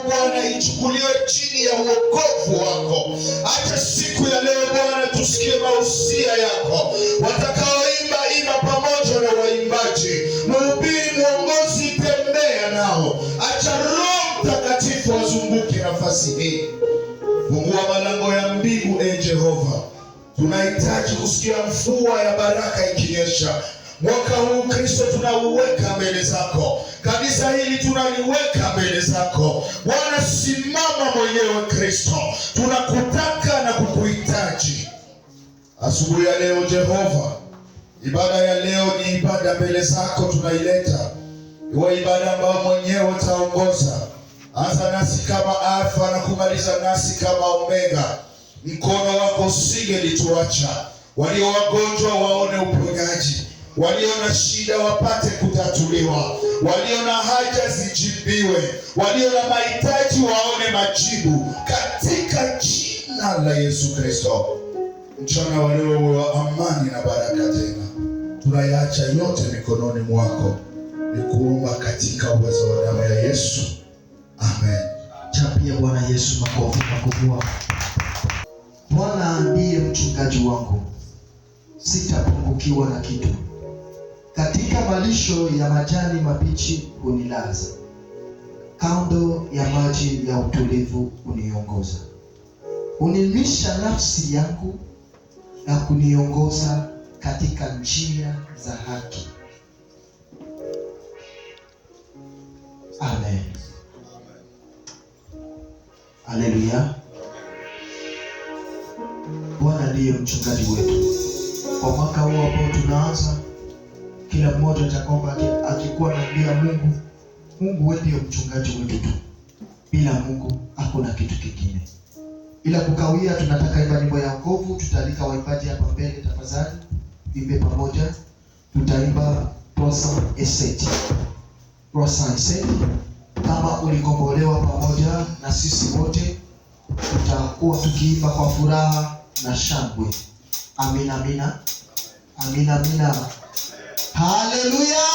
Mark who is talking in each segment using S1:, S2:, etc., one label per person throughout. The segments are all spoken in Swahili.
S1: Bwana ichukuliwe chini ya wokovu wako. Acha siku ya leo Bwana tusikie mausia yako. Watakaoimba imba pamoja na waimbaji, mhubiri mwongozi tembea nao. Acha Roho Mtakatifu azunguke nafasi hii. Fungua malango ya mbingu Jehova. Tunahitaji kusikia mvua ya baraka ikinyesha. Mwaka huu Kristo tunauweka mbele zako. Kanisa hili tunaliweka mbele zako. Bwana, simama mwenyewe Kristo. Tunakutaka na kukuhitaji. Asubuhi ya leo Jehova, ibada ya leo ni ibada mbele zako tunaileta. Iwe ibada ambayo mwenyewe utaongoza. Anza nasi kama Alfa na kumaliza nasi kama Omega. Mkono wako usingelituacha. Walio wagonjwa waone uponyaji. Walio na shida wapate kutatuliwa. Walio na haja zijibiwe. Walio na mahitaji waone majibu. Katika jina la Yesu Kristo. Mchana wa leo wa amani na baraka tena. Tunayaacha yote mikononi mwako. Nikuomba katika uwezo wa damu ya Yesu. Amen.
S2: Chapia Bwana Yesu makofi makubwa. Bwana ndiye mchungaji wangu, sitapungukiwa na kitu. Katika malisho ya majani mabichi hunilaza, kando ya maji ya utulivu huniongoza. Hunilisha nafsi yangu na kuniongoza katika njia za haki. Amen. Haleluya. Bwana ndiye mchungaji wetu. Kwa mwaka huu ambao tunaanza, kila mmoja atakwamba akikuwa anaambia Mungu wewe ndiye mchungaji wetu tu. Bila Mungu hakuna kitu kingine. Bila kukawia, tunataka imba nyimbo ya wokovu. Tutalika waimbaji hapa mbele tafadhali. Imbe pamoja. Tutaimba Prosa Eseti. Prosa Eseti. Kama ulikombolewa pamoja na sisi wote, tutakuwa tukiimba kwa furaha na shangwe. Amina, amina. Amina, amina. Haleluya.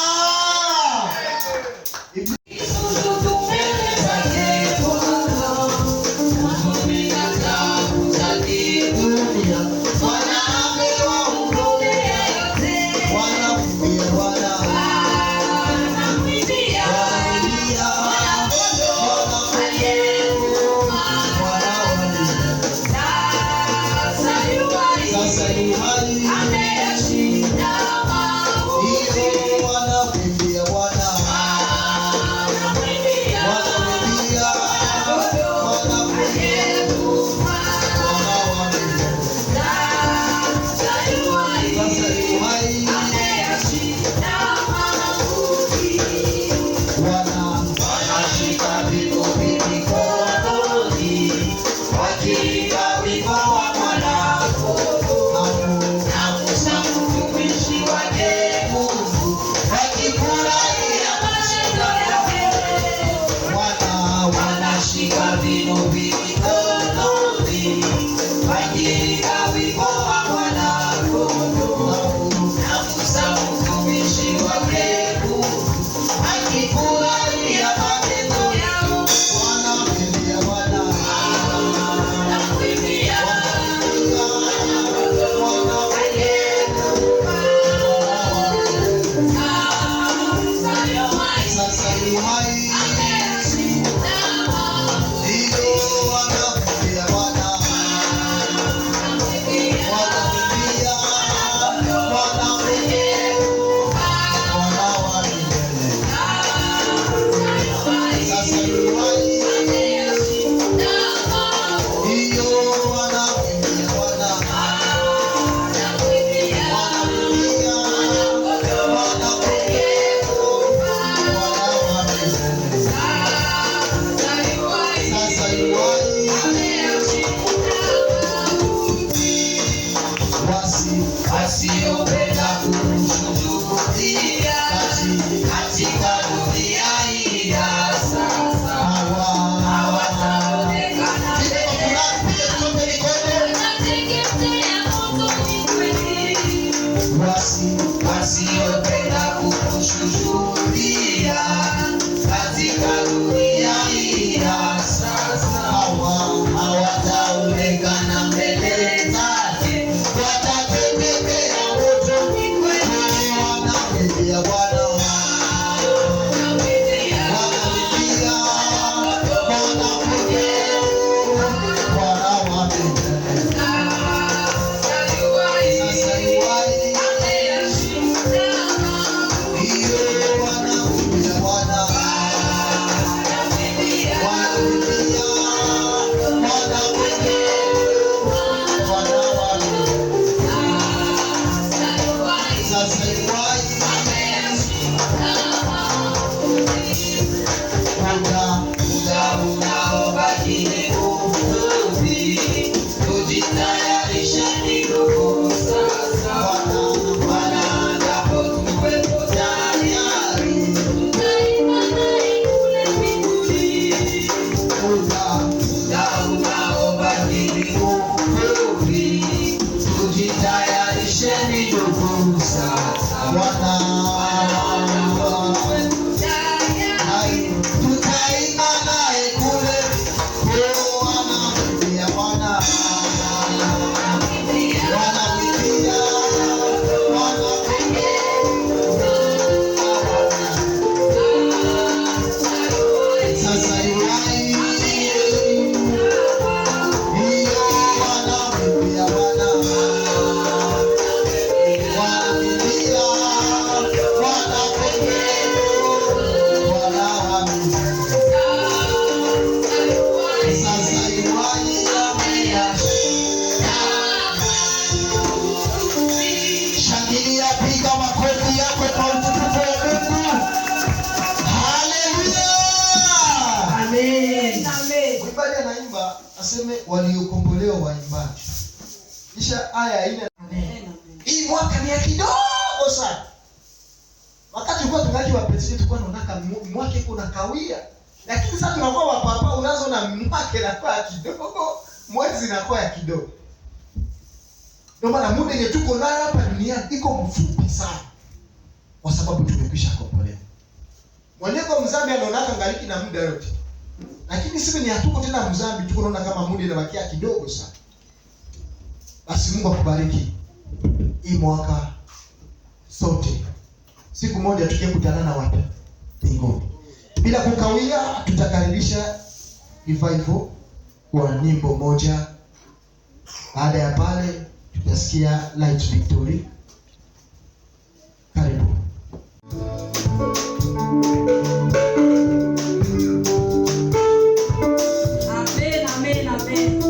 S2: aseme waliokombolewa waimbaji. Kisha aya ina hii mwaka ni ya kidogo sana. Wakati tulikuwa tungaji wa petiti tulikuwa tunaona mwaka kuna kawia. Lakini sasa tunakuwa wapapa unazo na mwaka na kwa kidogo, mwezi na kwa ya kidogo. Ndio maana muda yenye tuko nayo hapa duniani iko mfupi sana. Kwa sababu tumekwisha kombolewa. Mwenyeko mzambi anaonaka ngaliki na muda yote. Lakini sisi ni hatuko tena mzambi, tuko naona kama muda inabakia kidogo sana. Basi Mungu akubariki. Hii mwaka sote siku moja tukikutana na watu mbinguni. Bila kukawia tutakaribisha revival kwa nyimbo moja. Baada ya pale tutasikia Light Victory. Karibu.
S3: Amen, amen, amen.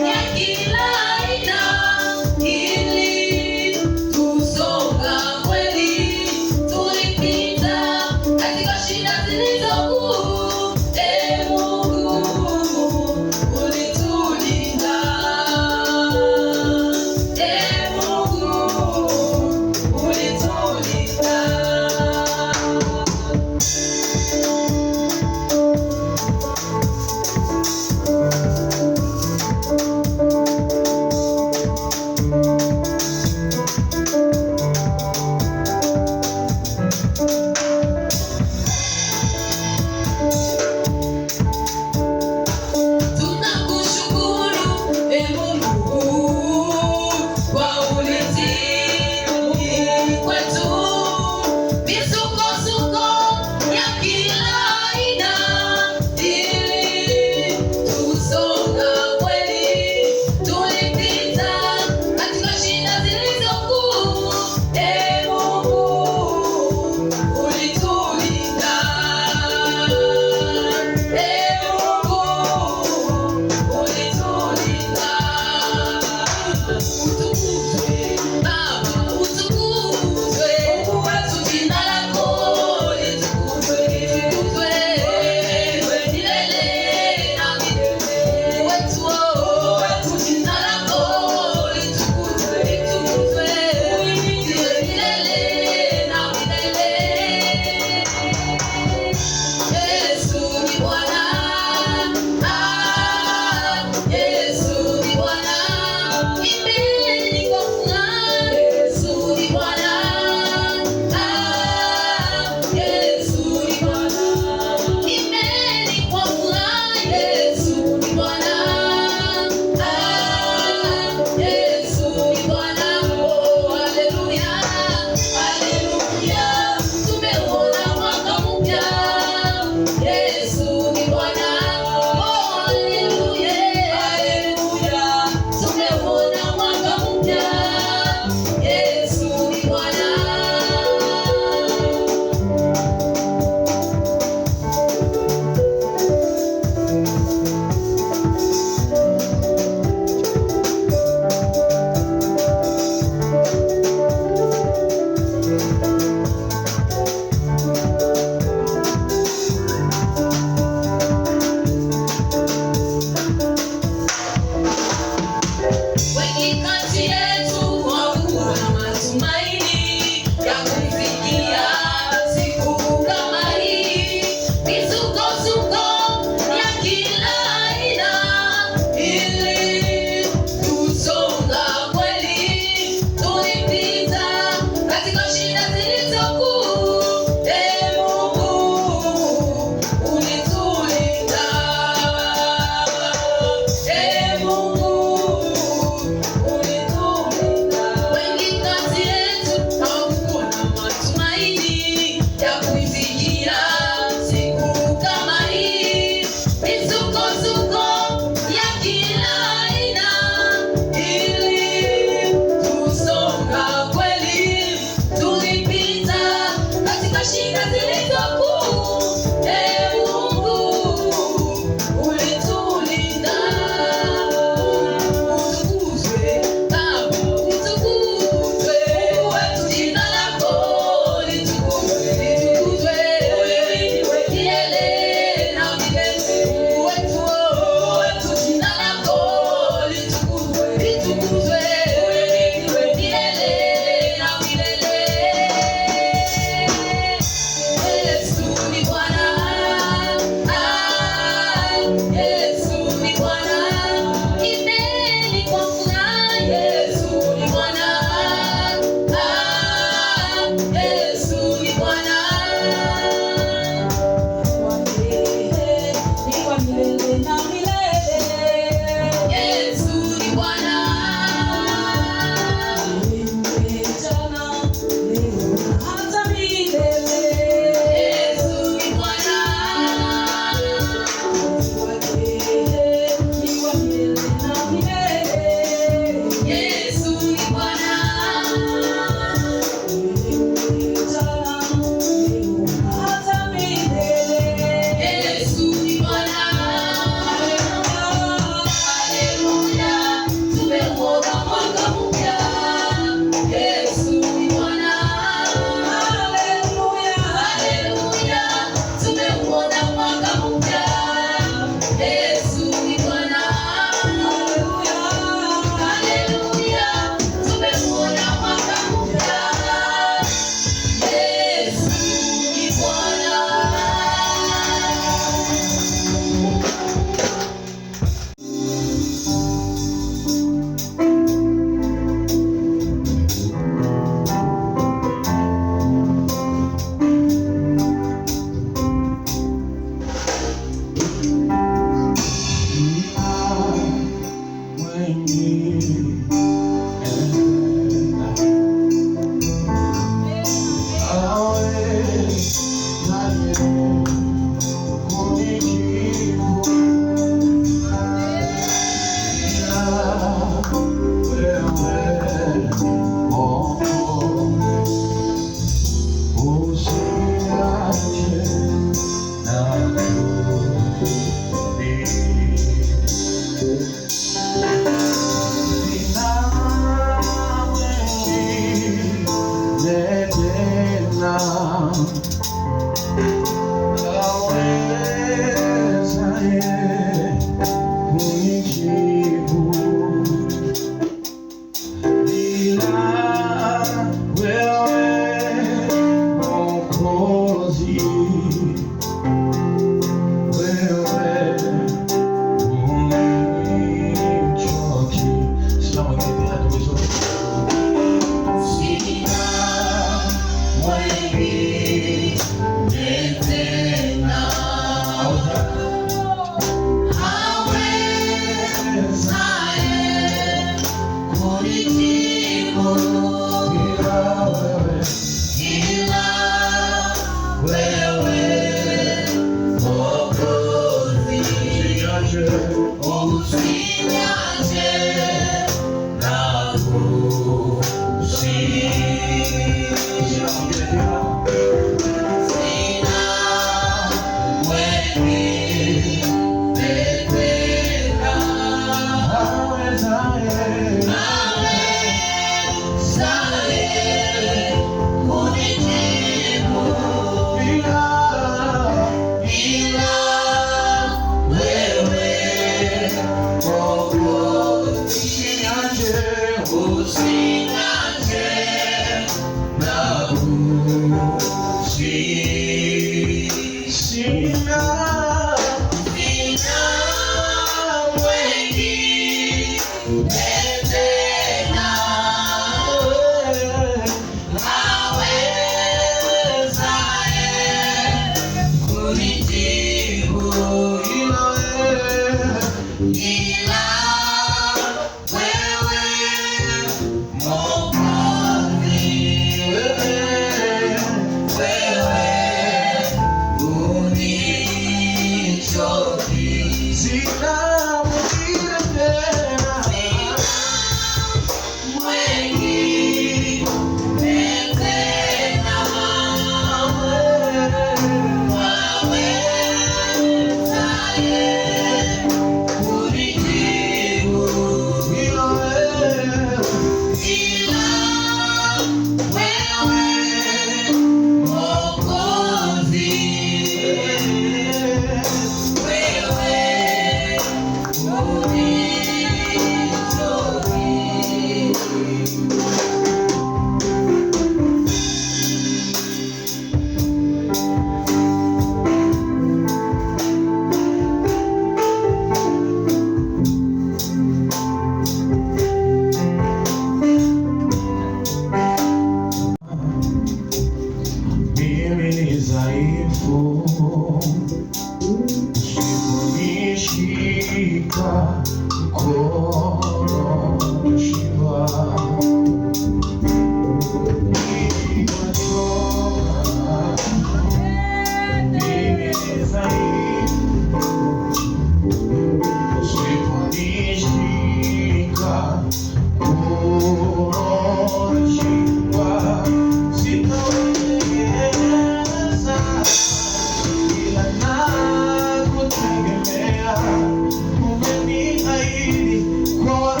S2: Umeniahidi kwa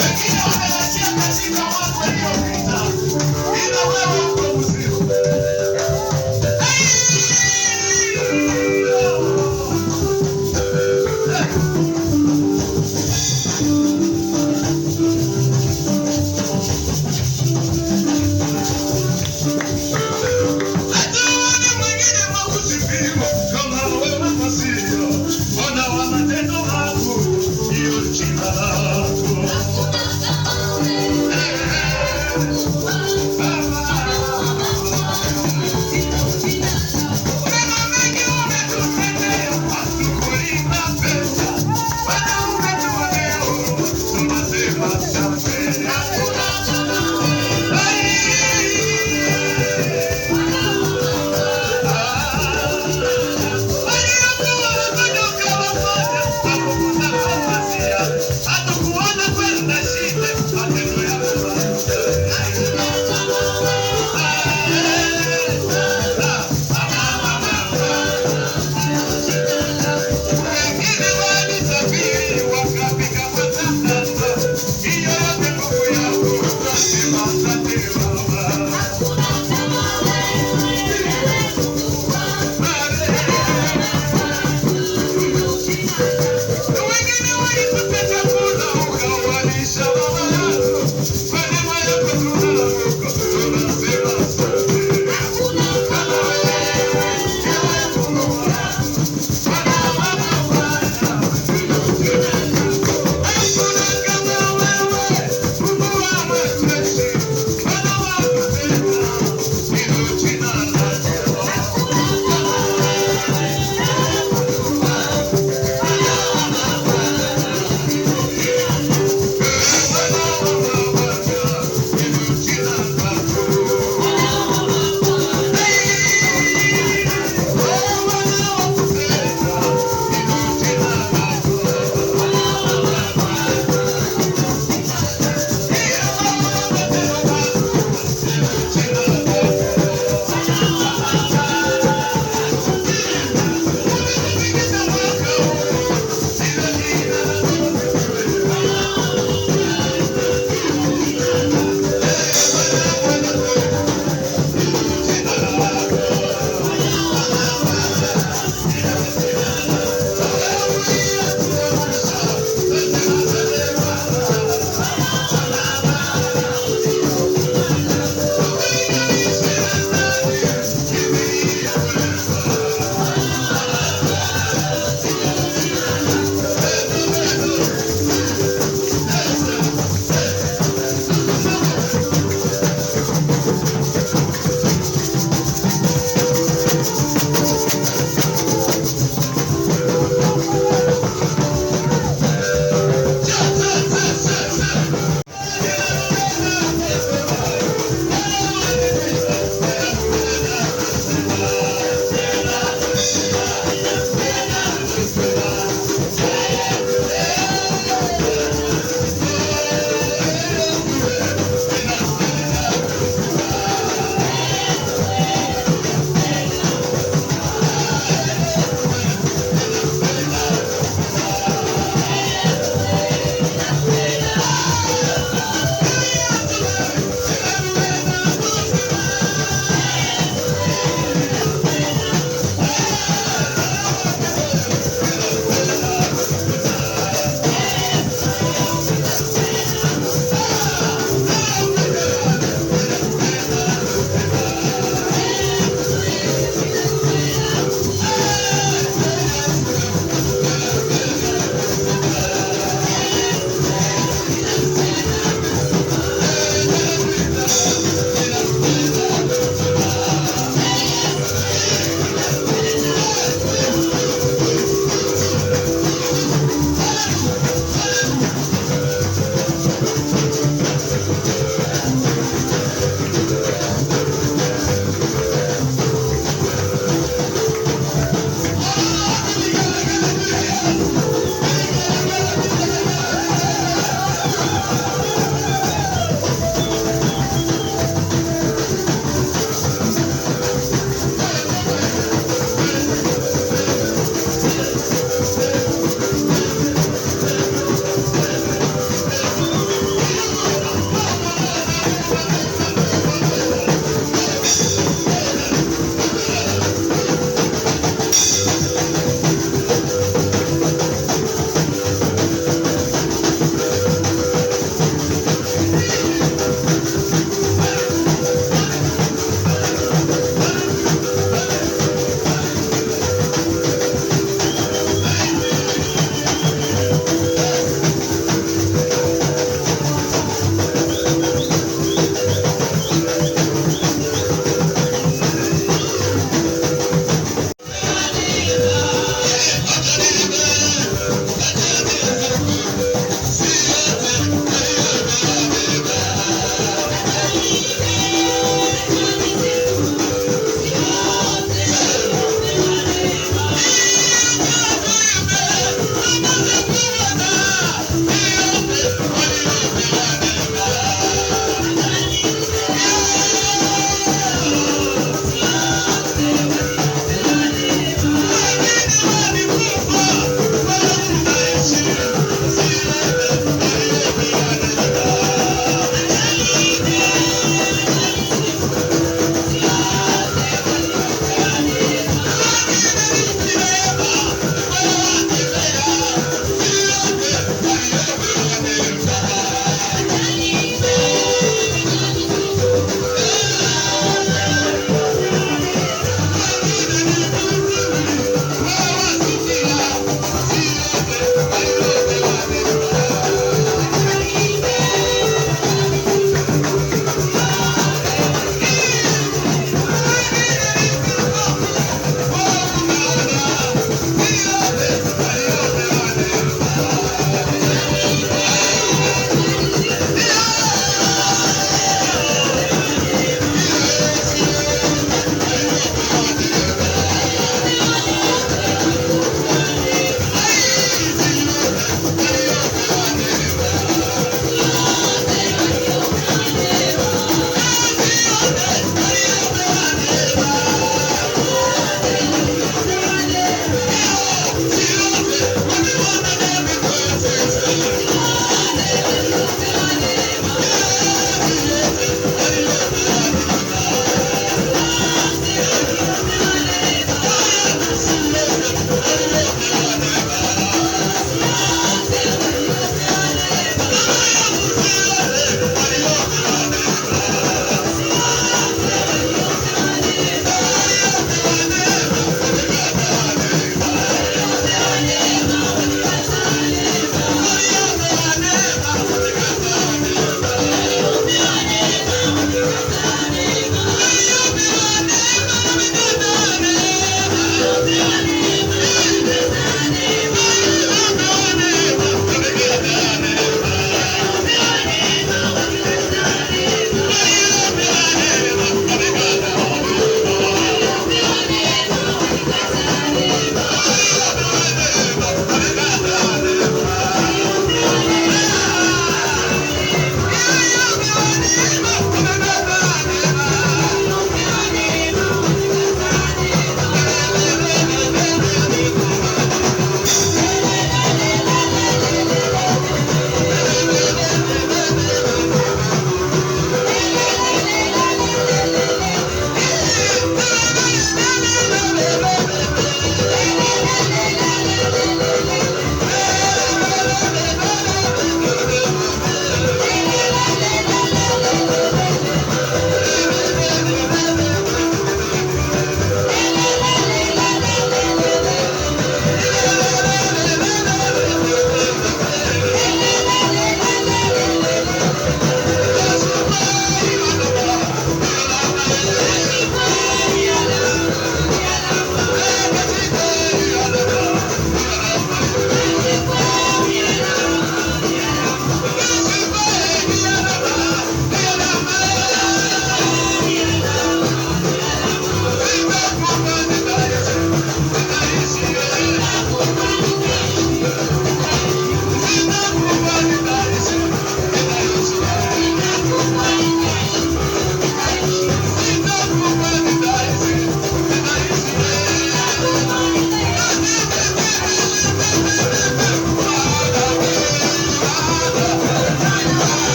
S1: Wengine wameachia katika mwaka uliopita, ila wewe uko mzima.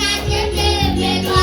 S4: Anatetemeka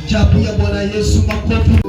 S2: Chapia Bwana Yesu makofi.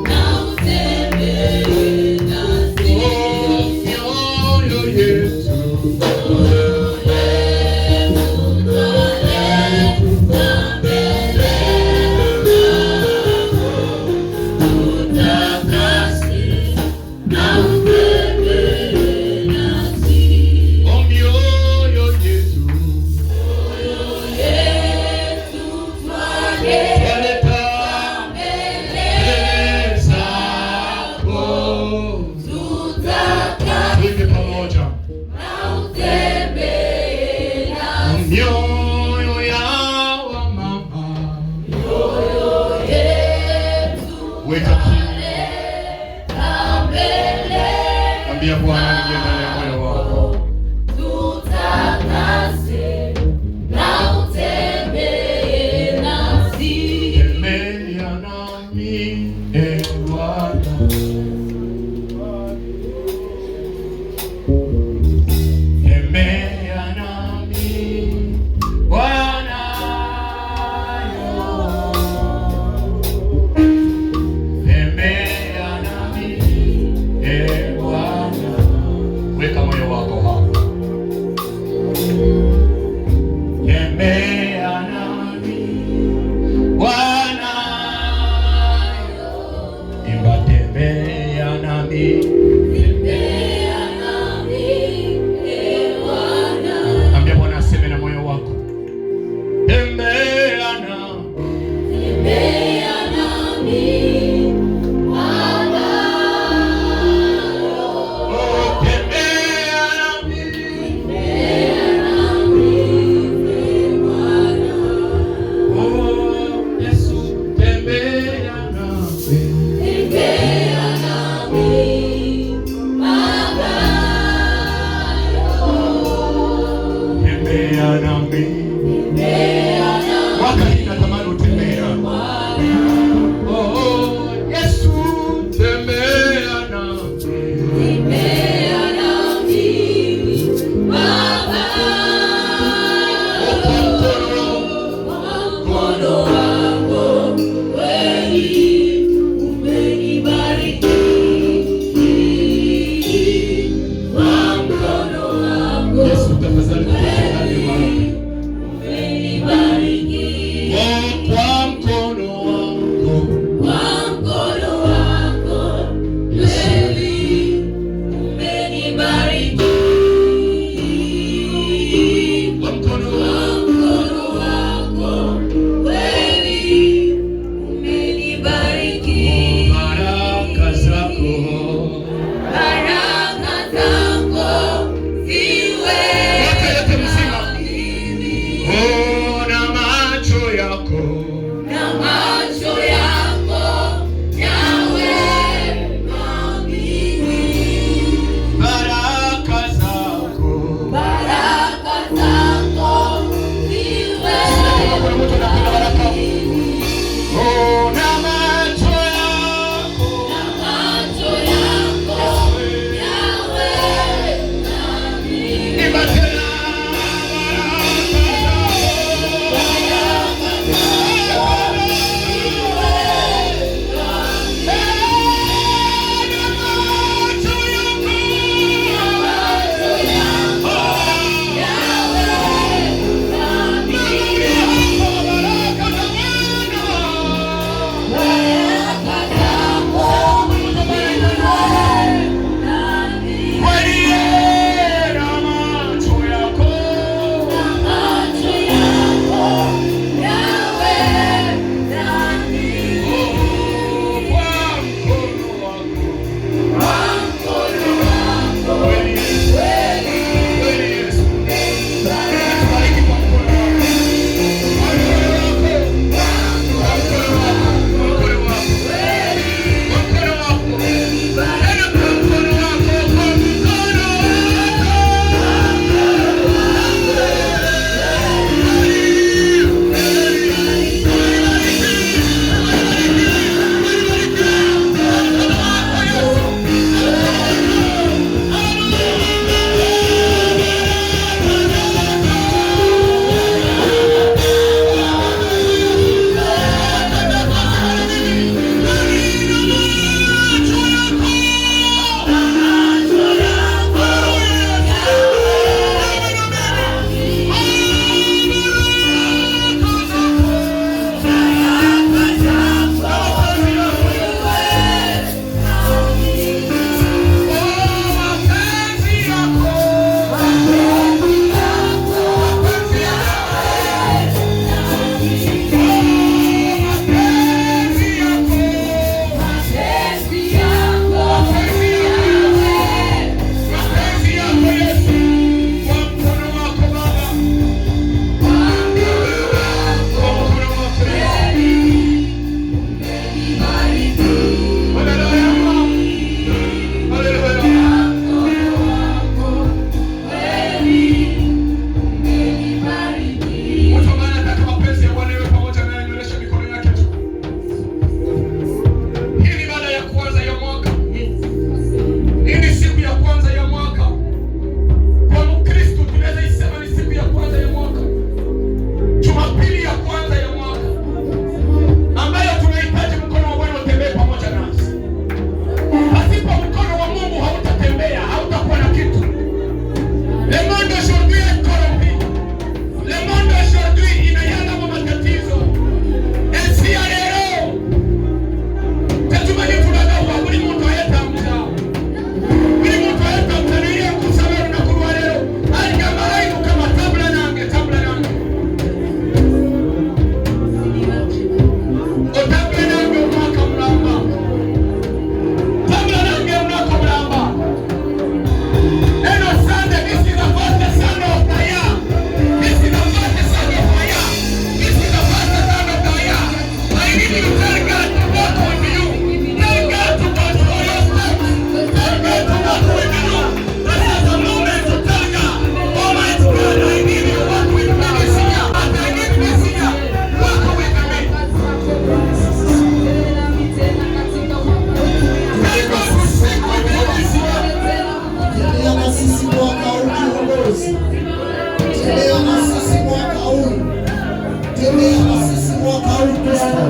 S2: mwaka huu Kristo.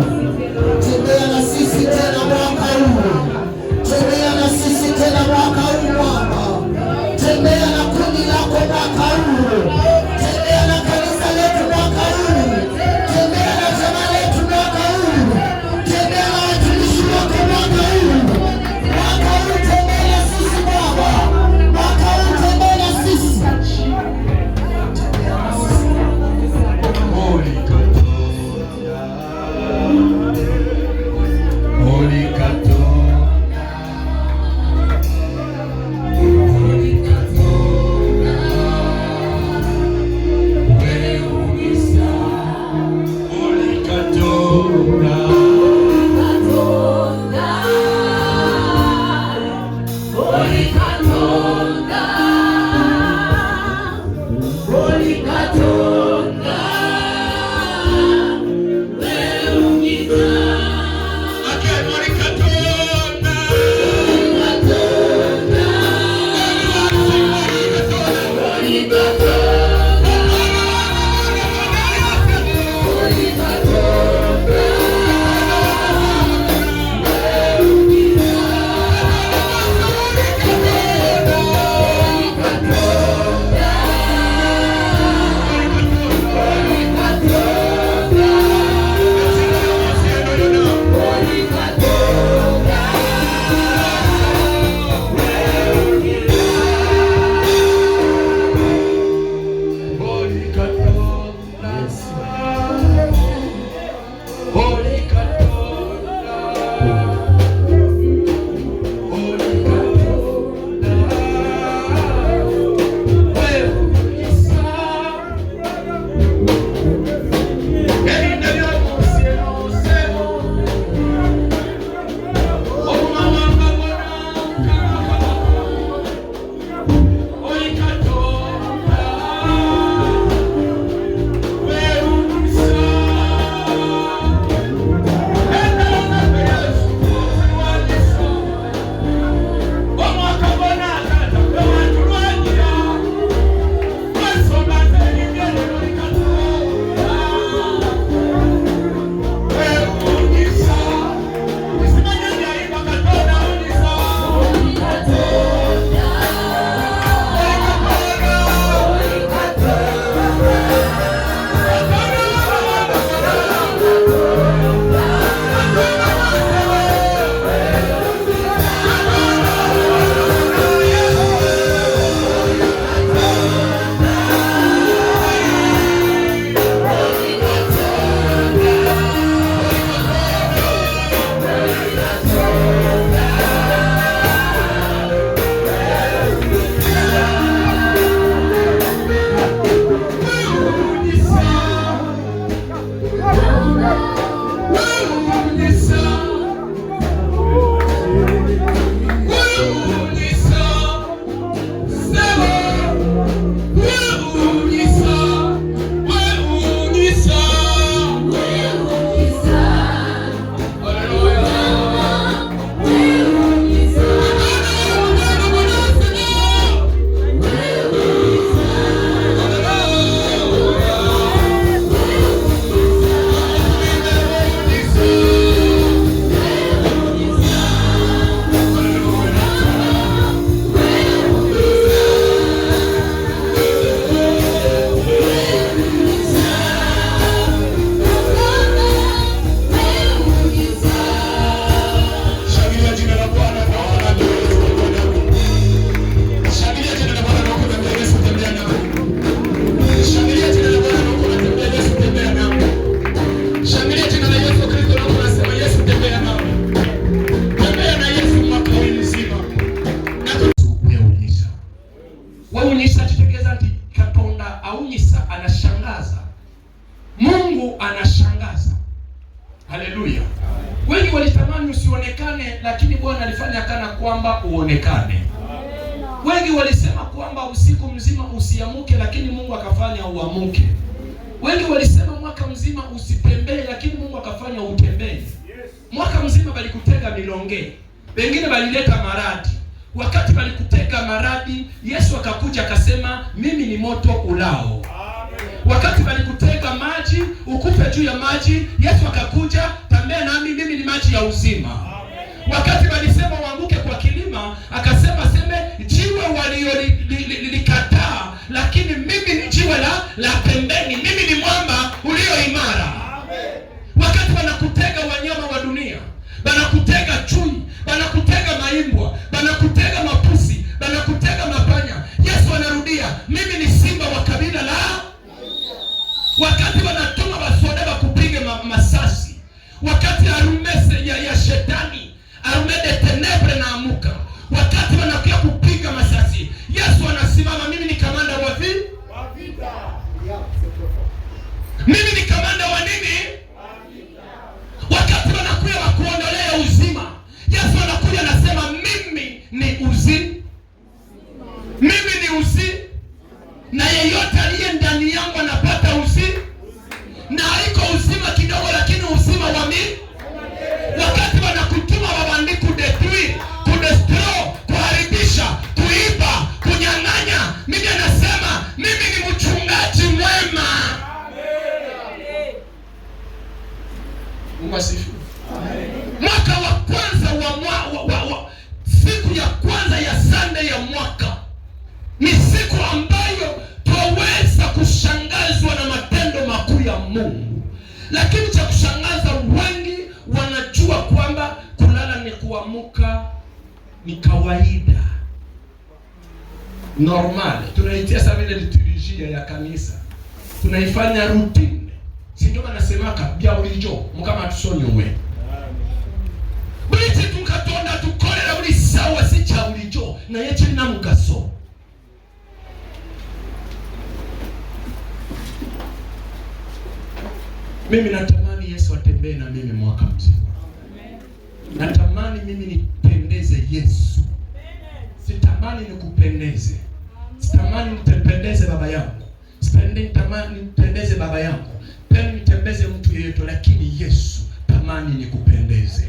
S2: Tembea na sisi tena mwaka huu. Tembea na sisi tena mwaka huu Bwana. Tembea na kundi lako mwaka huu. Tembea na kanisa letu mwaka huu. Tembea na jamaa letu mwaka huu. Tembea na watumishi wako mwaka huu. Mwaka huu tembea na sisi Baba. Mwaka huu tembea na sisi.
S4: Haleluya. Wengi walitamani usionekane, lakini Bwana alifanya kana kwamba uonekane. Wengi walisema kwamba usiku mzima usiamuke, lakini Mungu akafanya uamuke. Wengi walisema mwaka mzima usitembee, lakini Mungu akafanya utembee. Mwaka mzima balikutega milonge, wengine balileta maradi. Wakati balikutega maradi, Yesu akakuja akasema, mimi ni moto ulao. Wakati walikutega maji ukufe juu ya maji, Yesu akakuja, tembea nami, mimi ni maji ya uzima. Wakati walisema uanguke kwa kilima, akasema seme jiwe waliolikataa, lakini mimi ni jiwe la pembeni, mimi ni mwamba ulio imara. Wakati wanakutega wanyama wa dunia, wanakutega chui, wanakutega maimbwa, wanakutega mapusi, wanakutega mapanya, Yesu anarudia, mimi ni simba wa kabila la. Wakati wanatuma wasoda wakupige masasi, wakati arumese ya shetani, arume de tenebre na amuka, wakati wanakuja kupiga masasi, Yesu anasimama, mimi ni kamanda wa vita. Mimi ni kamanda wa nini? Wakati wanakuja wakuondolea uzima, Yesu anakuja anasema, mimi ni uzi. Mimi ni uzi, na yeyote aliye ndani yangu anapata uzi, na haiko uzima kidogo, lakini uzima wa mimi. Wakati wanakutuma wabandi kudetruire, kudestroy, kuharibisha, kuiba, kunyang'anya, mimi anasema, mimi ni mchungaji mwema. Mungu asifiwe. Mwaka wa kwanza wa siku ya kwanza ya Sunday ya mwaka ni siku ambayo twaweza kushangazwa na matendo makuu ya Mungu. Lakini cha kushangaza, wengi wanajua kwamba kulala ni kuamuka ni kawaida, normal. Tunaitia sasa vile liturujia ya kanisa, tunaifanya routine. Si ndio wanasemaka bya ulijo mukama tusonyowe. Biti tukatonda tukolera uli sawa si cha ulijo na yeche na mugaso. Mimi natamani Yesu atembee na mimi mwaka mzima. Natamani mimi nipendeze Yesu. Sitamani nikupendeze. Sitamani nitempendeze baba yangu. Sitamani nipendeze baba yangu. Peni nitembeze mtu yeyote, lakini Yesu tamani nikupendeze.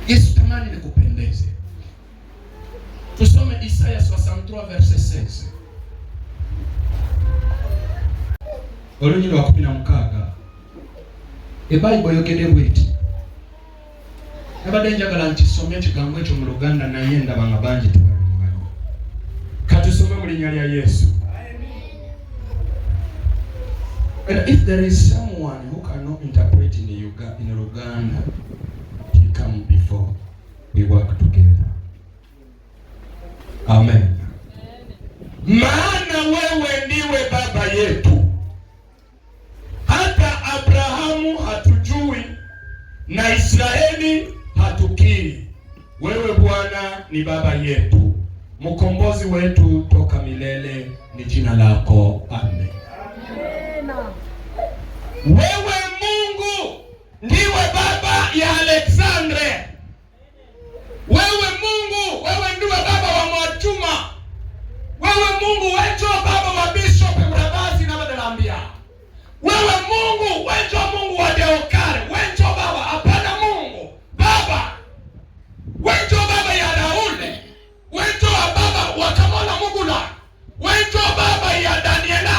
S4: Yesu tamani nikupendeze. Tusome Isaya 63 verset 16. Olunyi lwa 16. Ebayibuli yogede bweti. Abadde njagala nkisome ekigambo ekyo mu Luganda naye ndaba nga bangi tebamanyi. Katusome mu linnya lya Yesu. And if there is someone who cannot interpret in Luganda, he come before we work together. Amen. Maana wewe ndiwe baba yetu. Hata Abrahamu hatujui na Israeli hatukiri. Wewe Bwana ni baba yetu, mkombozi wetu toka milele, ni jina lako. Amen. Wewe Mungu ndiwe baba ya Alexandre. Wewe Mungu, wewe ndiwe baba wa Mwachuma. Wewe Mungu wecho baba wa Bishop Mrabazi na Madelambia. Wewe Mungu wecho Mungu wa Deokare. Wecho baba, hapana Mungu baba. Wecho baba ya Daule. Wecho baba wa Kamala Mugula. Wecho baba ya Daniela.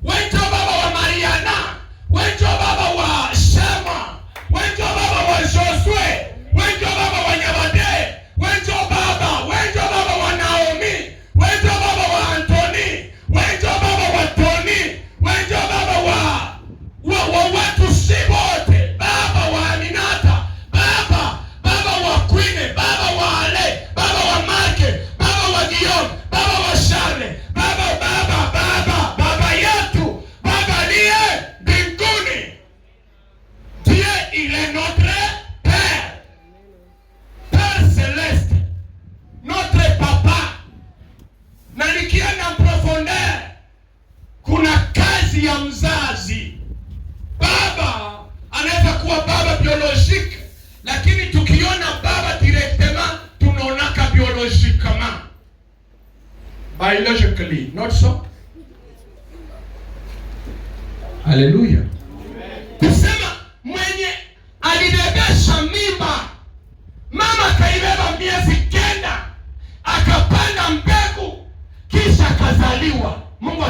S4: Wecho baba wa Mariana. Wecho baba wa Shema. Wecho baba wa Josue. Wecho baba wa Nyabade. Wecho baba wa Naomi. Wecho baba wa Anthony. Wecho baba wa Tony. Wecho baba wa watu sibote. Baba wa Aminata. Baba wa Queen. Baba wa Ale. Baba wa Marke. Baba wa Guillaume. Baba wa Charles. Baba yetu. Baba niye mbinguni. Dieu, il est notre Père. Père céleste. Notre papa. Na nikienda profondeur, kuna kazi ya mzazi. Baba anaweza kuwa baba biologique, lakini tukiona baba directement tunaonaka biologiquement. Biologically, not so? Hallelujah. Kusema mwenye alibebesha mimba, mama kaibeba miezi 9, akapanda mbegu, kisha kazaliwa. Mungu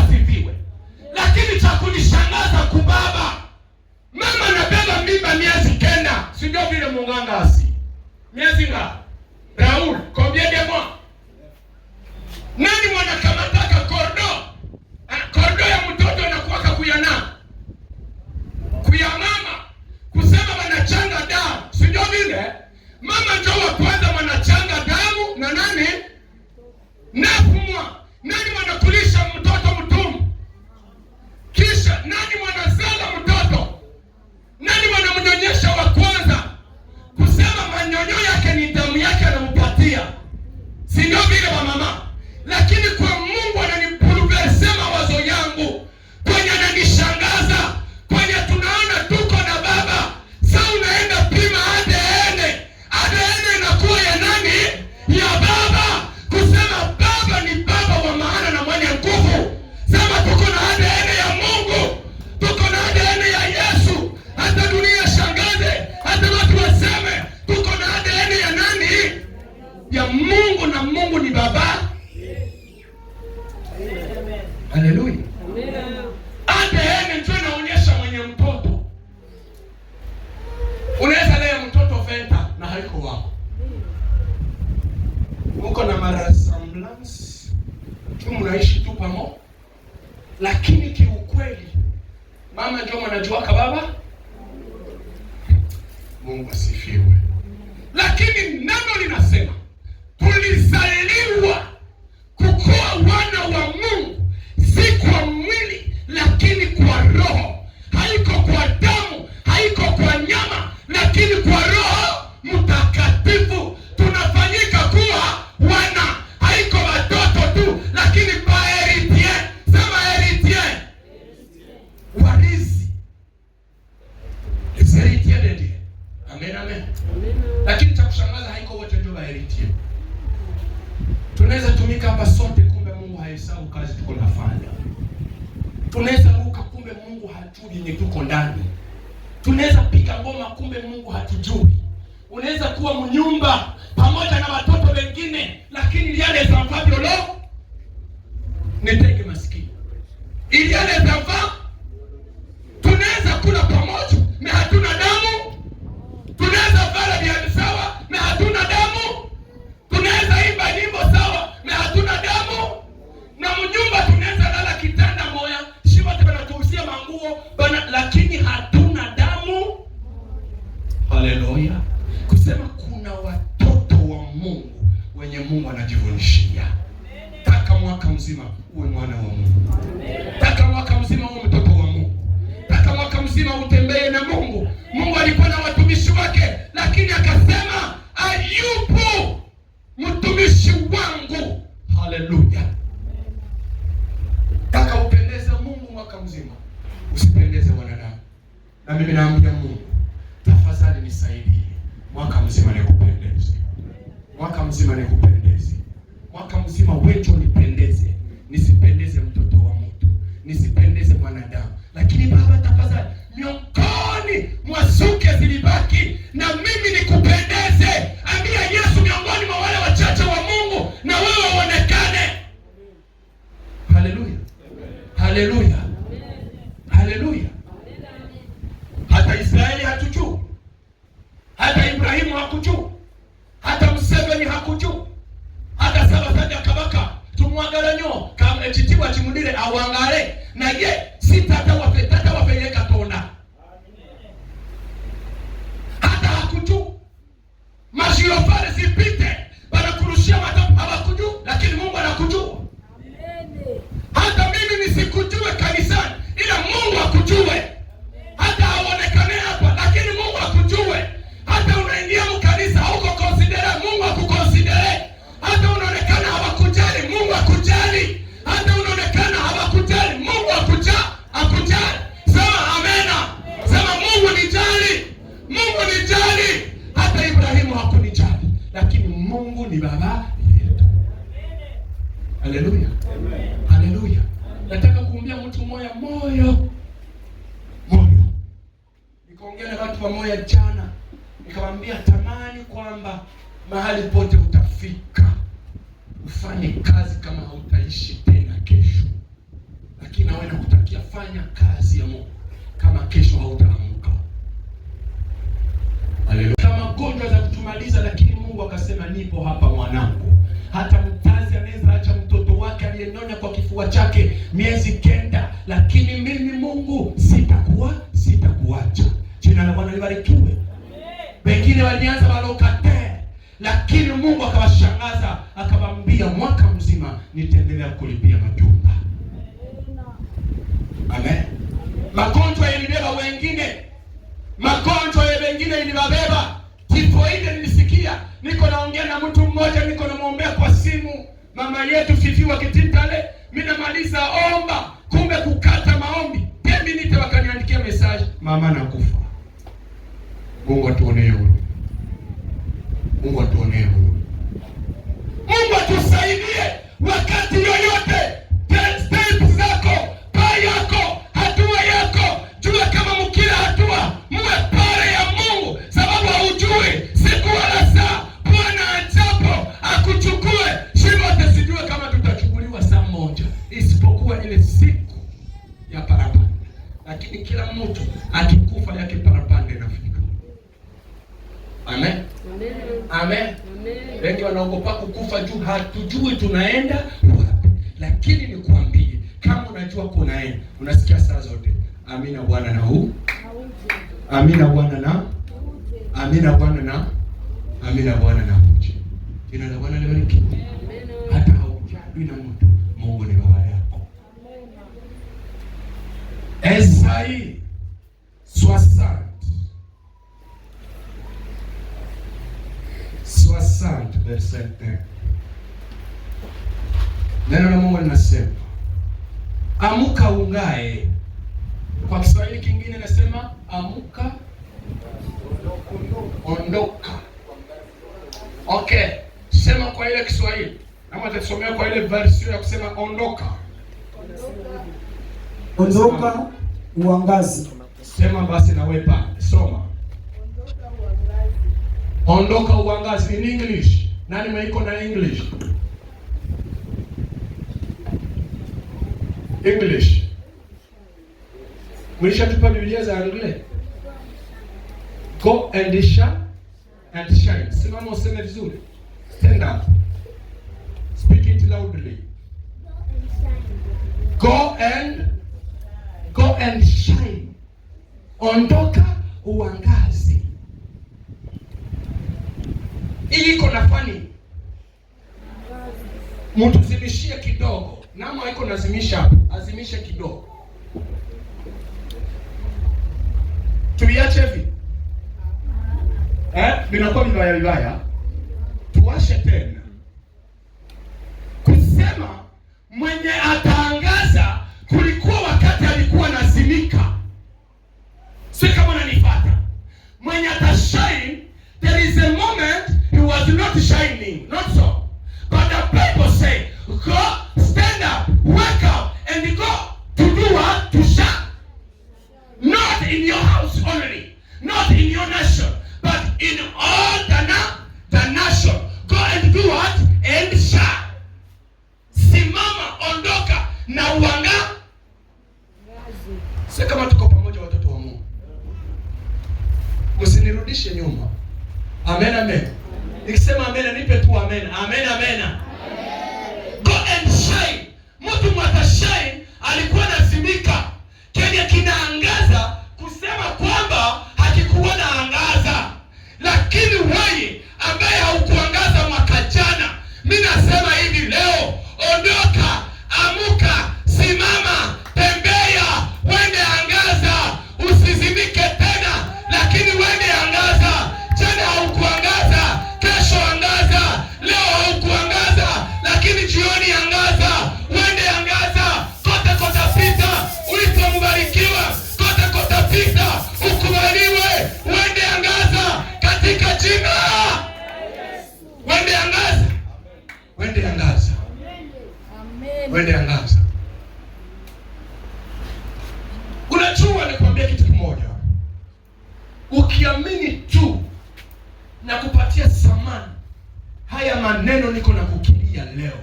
S4: mama ndio mwanajuaka baba. Mungu asifiwe. Lakini neno linasema tulizaliwa kukuwa wana wa Mungu, si kwa mwili lakini kwa roho. Haiko kwa damu, haiko kwa nyama, lakini kwa Roho Mtakatifu tunafanyika kuwa wana. Haiko watoto tu, lakini héritier. Sema héritier. Warithi. Héritier de Dieu. Amen, amen. Lakini cha kushangaza haiko wote ndio héritier. Tunaweza tumika hapa sote, kumbe Mungu hahesabu kazi tuko nafanya. Tunaweza ruka, kumbe Mungu hajui ni tuko ndani. Tunaweza piga ngoma, kumbe Mungu hatujui. Unaweza kuwa mnyumba pamoja na watoto wengine, lakini yale zamfabio lo nitege maskini. Ili yale zamfa tunaweza kula pamoja, na hatuna damu. Tunaweza vala vya sawa, na hatuna damu. Tunaweza imba nyimbo sawa, na hatuna damu. Na mnyumba tunaweza lala kitanda moja, shiba tunatuhusia manguo bana, lakini hatuna damu. Haleluya. Kusema kuna watoto wa Mungu wenye Mungu anajivunishia. Taka mwaka mzima uwe mwana wa Mungu. Taka mwaka mzima uwe mtoto wa Mungu. Taka mwaka mzima utembee na Mungu. Mungu alikuwa na watumishi wake, lakini akasema Ayubu mtumishi wangu. Haleluya. Taka upendeze Mungu mwaka mzima, usipendeze wanadamu. Na mimi naambia Mungu, tafadhali nisaidie mwaka mzima nikupendeze. Mwaka mzima nikupendeze. Mwaka mzima wewe nipendeze. Nisipendeze mtoto wa mtu. Nisipendeze mwanadamu. Lakini Baba tafadhali, miongoni mwa suke zilibaki na mimi nikupendeze. Ambia Yesu miongoni mwa wale wachache wa Mungu na wewe uonekane. Haleluya. Haleluya. Haleluya. Hata Israeli hatujui. Hata Ibrahimu hakujua. Hata Museveni hakujua. Hata Sabasaja Kabaka tumwangalanyo kama chitiwa chimudire awangale na ye sitata wapeleka tona. Hata hakujua. Mashirofari zipite bana kurushia matamu hawakujua, lakini Mungu anakujua. Hata mimi nisikujue kanisani, ila Mungu akujue. Hata haonekane hapa, lakini Mungu akujue. Hata unaingia mkanisa huko consider, Mungu akukonsidere. Hata unaonekana hawakujali, Mungu akujali. Hata unaonekana hawakujali, Mungu akujali. Sema amena. Sema Mungu nijali. Mungu nijali. Hata Ibrahimu hakunijali, lakini Mungu ni baba yetu. Haleluya. Haleluya. Nataka kuambia mtu moyo. Nikaongea na watu wa moyo jana. Nikamwambia tamani kwamba mahali pote utafika, ufanye kazi kama hautaishi tena kesho. Lakini nawe nakutakia fanya kazi ya Mungu kama kesho hautaamka. Haleluya. Kama magonjwa za kutumaliza, lakini Mungu akasema nipo hapa mwanangu. Hata mzazi anaweza acha mtoto wake aliyenyonya kwa kifua chake miezi 9, lakini mimi Mungu sitakuacha. Jina la Bwana libarikiwe. Wengine walianza walokate, lakini Mungu akawashangaza, akamwambia mwaka mzima nitaendelea kulipia majumba. Amen. Magonjwa yalibeba wengine. Magonjwa ya wengine ilibabeba. Tifoide nilisikia. Niko naongea na mtu mmoja, niko namuombea kwa simu. Mama yetu Fifiwa Kititale, mimi namaliza omba, kumbe kukata maombi. Pembi nite wakaniandikia message, mama nakufa. Mungu atuonee huruma. Mungu atuonee huruma. Mungu atusaidie wakati yoyote. Step zako, pa yako, hatua yako. Jua kama mkila hatua, muwe pale ya Mungu, sababu haujui siku wala saa. Bwana ajapo akuchukue, shimote sijue kama tutachukuliwa saa moja, isipokuwa ile siku ya parapanda. Lakini kila mtu akikufa yake parapanda inafika. Amen. Amen. Wengi wanaogopa kukufa juu hatujui tunaenda wapi. Lakini nikwambie, kama unajua kunaenda, unasikia saa zote Amina Bwana na huu. Amina Bwana na. Amina Bwana na. Amina Bwana na uje. Jina la Bwana libarikiwe. Hata haujadui na mtu, Mungu ni baba yako. Esaïe 60 verset 1. Neno la Mungu linasema, amuka ungae. Kwa Kiswahili kingine nasema amuka, ondoka. Okay, sema kwa ile Kiswahili. Kama tutasomea kwa ile version ya kusema ondoka.
S5: Ondoka uangaze.
S4: Sema basi na wewe pale. Soma. Ondoka uangaze in English. Nani mwaiko na English? English. Mlishatupa Biblia za English. Go and shine. Simama useme vizuri. Stand up. Speak it loudly. Go and shine. Ondoka uangaze. Ili iko na fani. Mtu zimishie kidogo. Nama haiko nazimisha hapo. Azimishe kidogo. Tuiache hivi. Binakuwa vibaya. Tuwashe tena. Kusema mwenye ataangaza kulikuwa wakati alikuwa nazimika. Si kama unanifuata. Mwenye atashine, there is a moment he was not shining. Not so. But the Bible say, go, stand up, wake up, and go to do what? To shine. Not in your house only. Not in your nation. But in all the nation. Go and do what? And shine. Simama, ondoka, na uanga. Sasa kama tuko pamoja watoto wa Mungu. Msinirudishe nyuma. Amen, amen. Nikisema amen, nipe tu amen. Amen, amen. Go and shine. Mtu mwata shine alikuwa nazimika. Kenya kinaangaza kusema kwamba hakikuwa na angaza. Lakini wewe ambaye haukuangaza mwaka jana, mimi nasema hivi leo, ondoka, amuka, simama, tembea, wende angaza, usizimike tena, lakini wende angaza. Jana haukuangaza, kesho angaza, leo haukuangaza, lakini jioni angaza, wende angaza, kote pita, ulipomubarikiwa, kote pita, ukubaliwe, wende angaza, katika jina. Wende angaza. Wende angaza. Wende angaza. Unajua nikwambia kitu kimoja. Ukiamini tu na kupatia samani, haya maneno niko na kukimbia leo.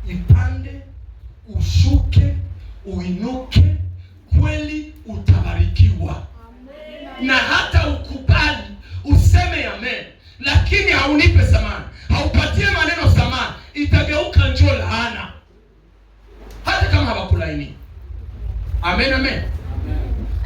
S4: Ipande, ushuke, uinuke, kweli utabarikiwa. Na hata ukubali, useme amen. Lakini haunipe samani, haupatie maneno samani, itageuka njoo laana. Hata kama hawakulaini. Amen, amen.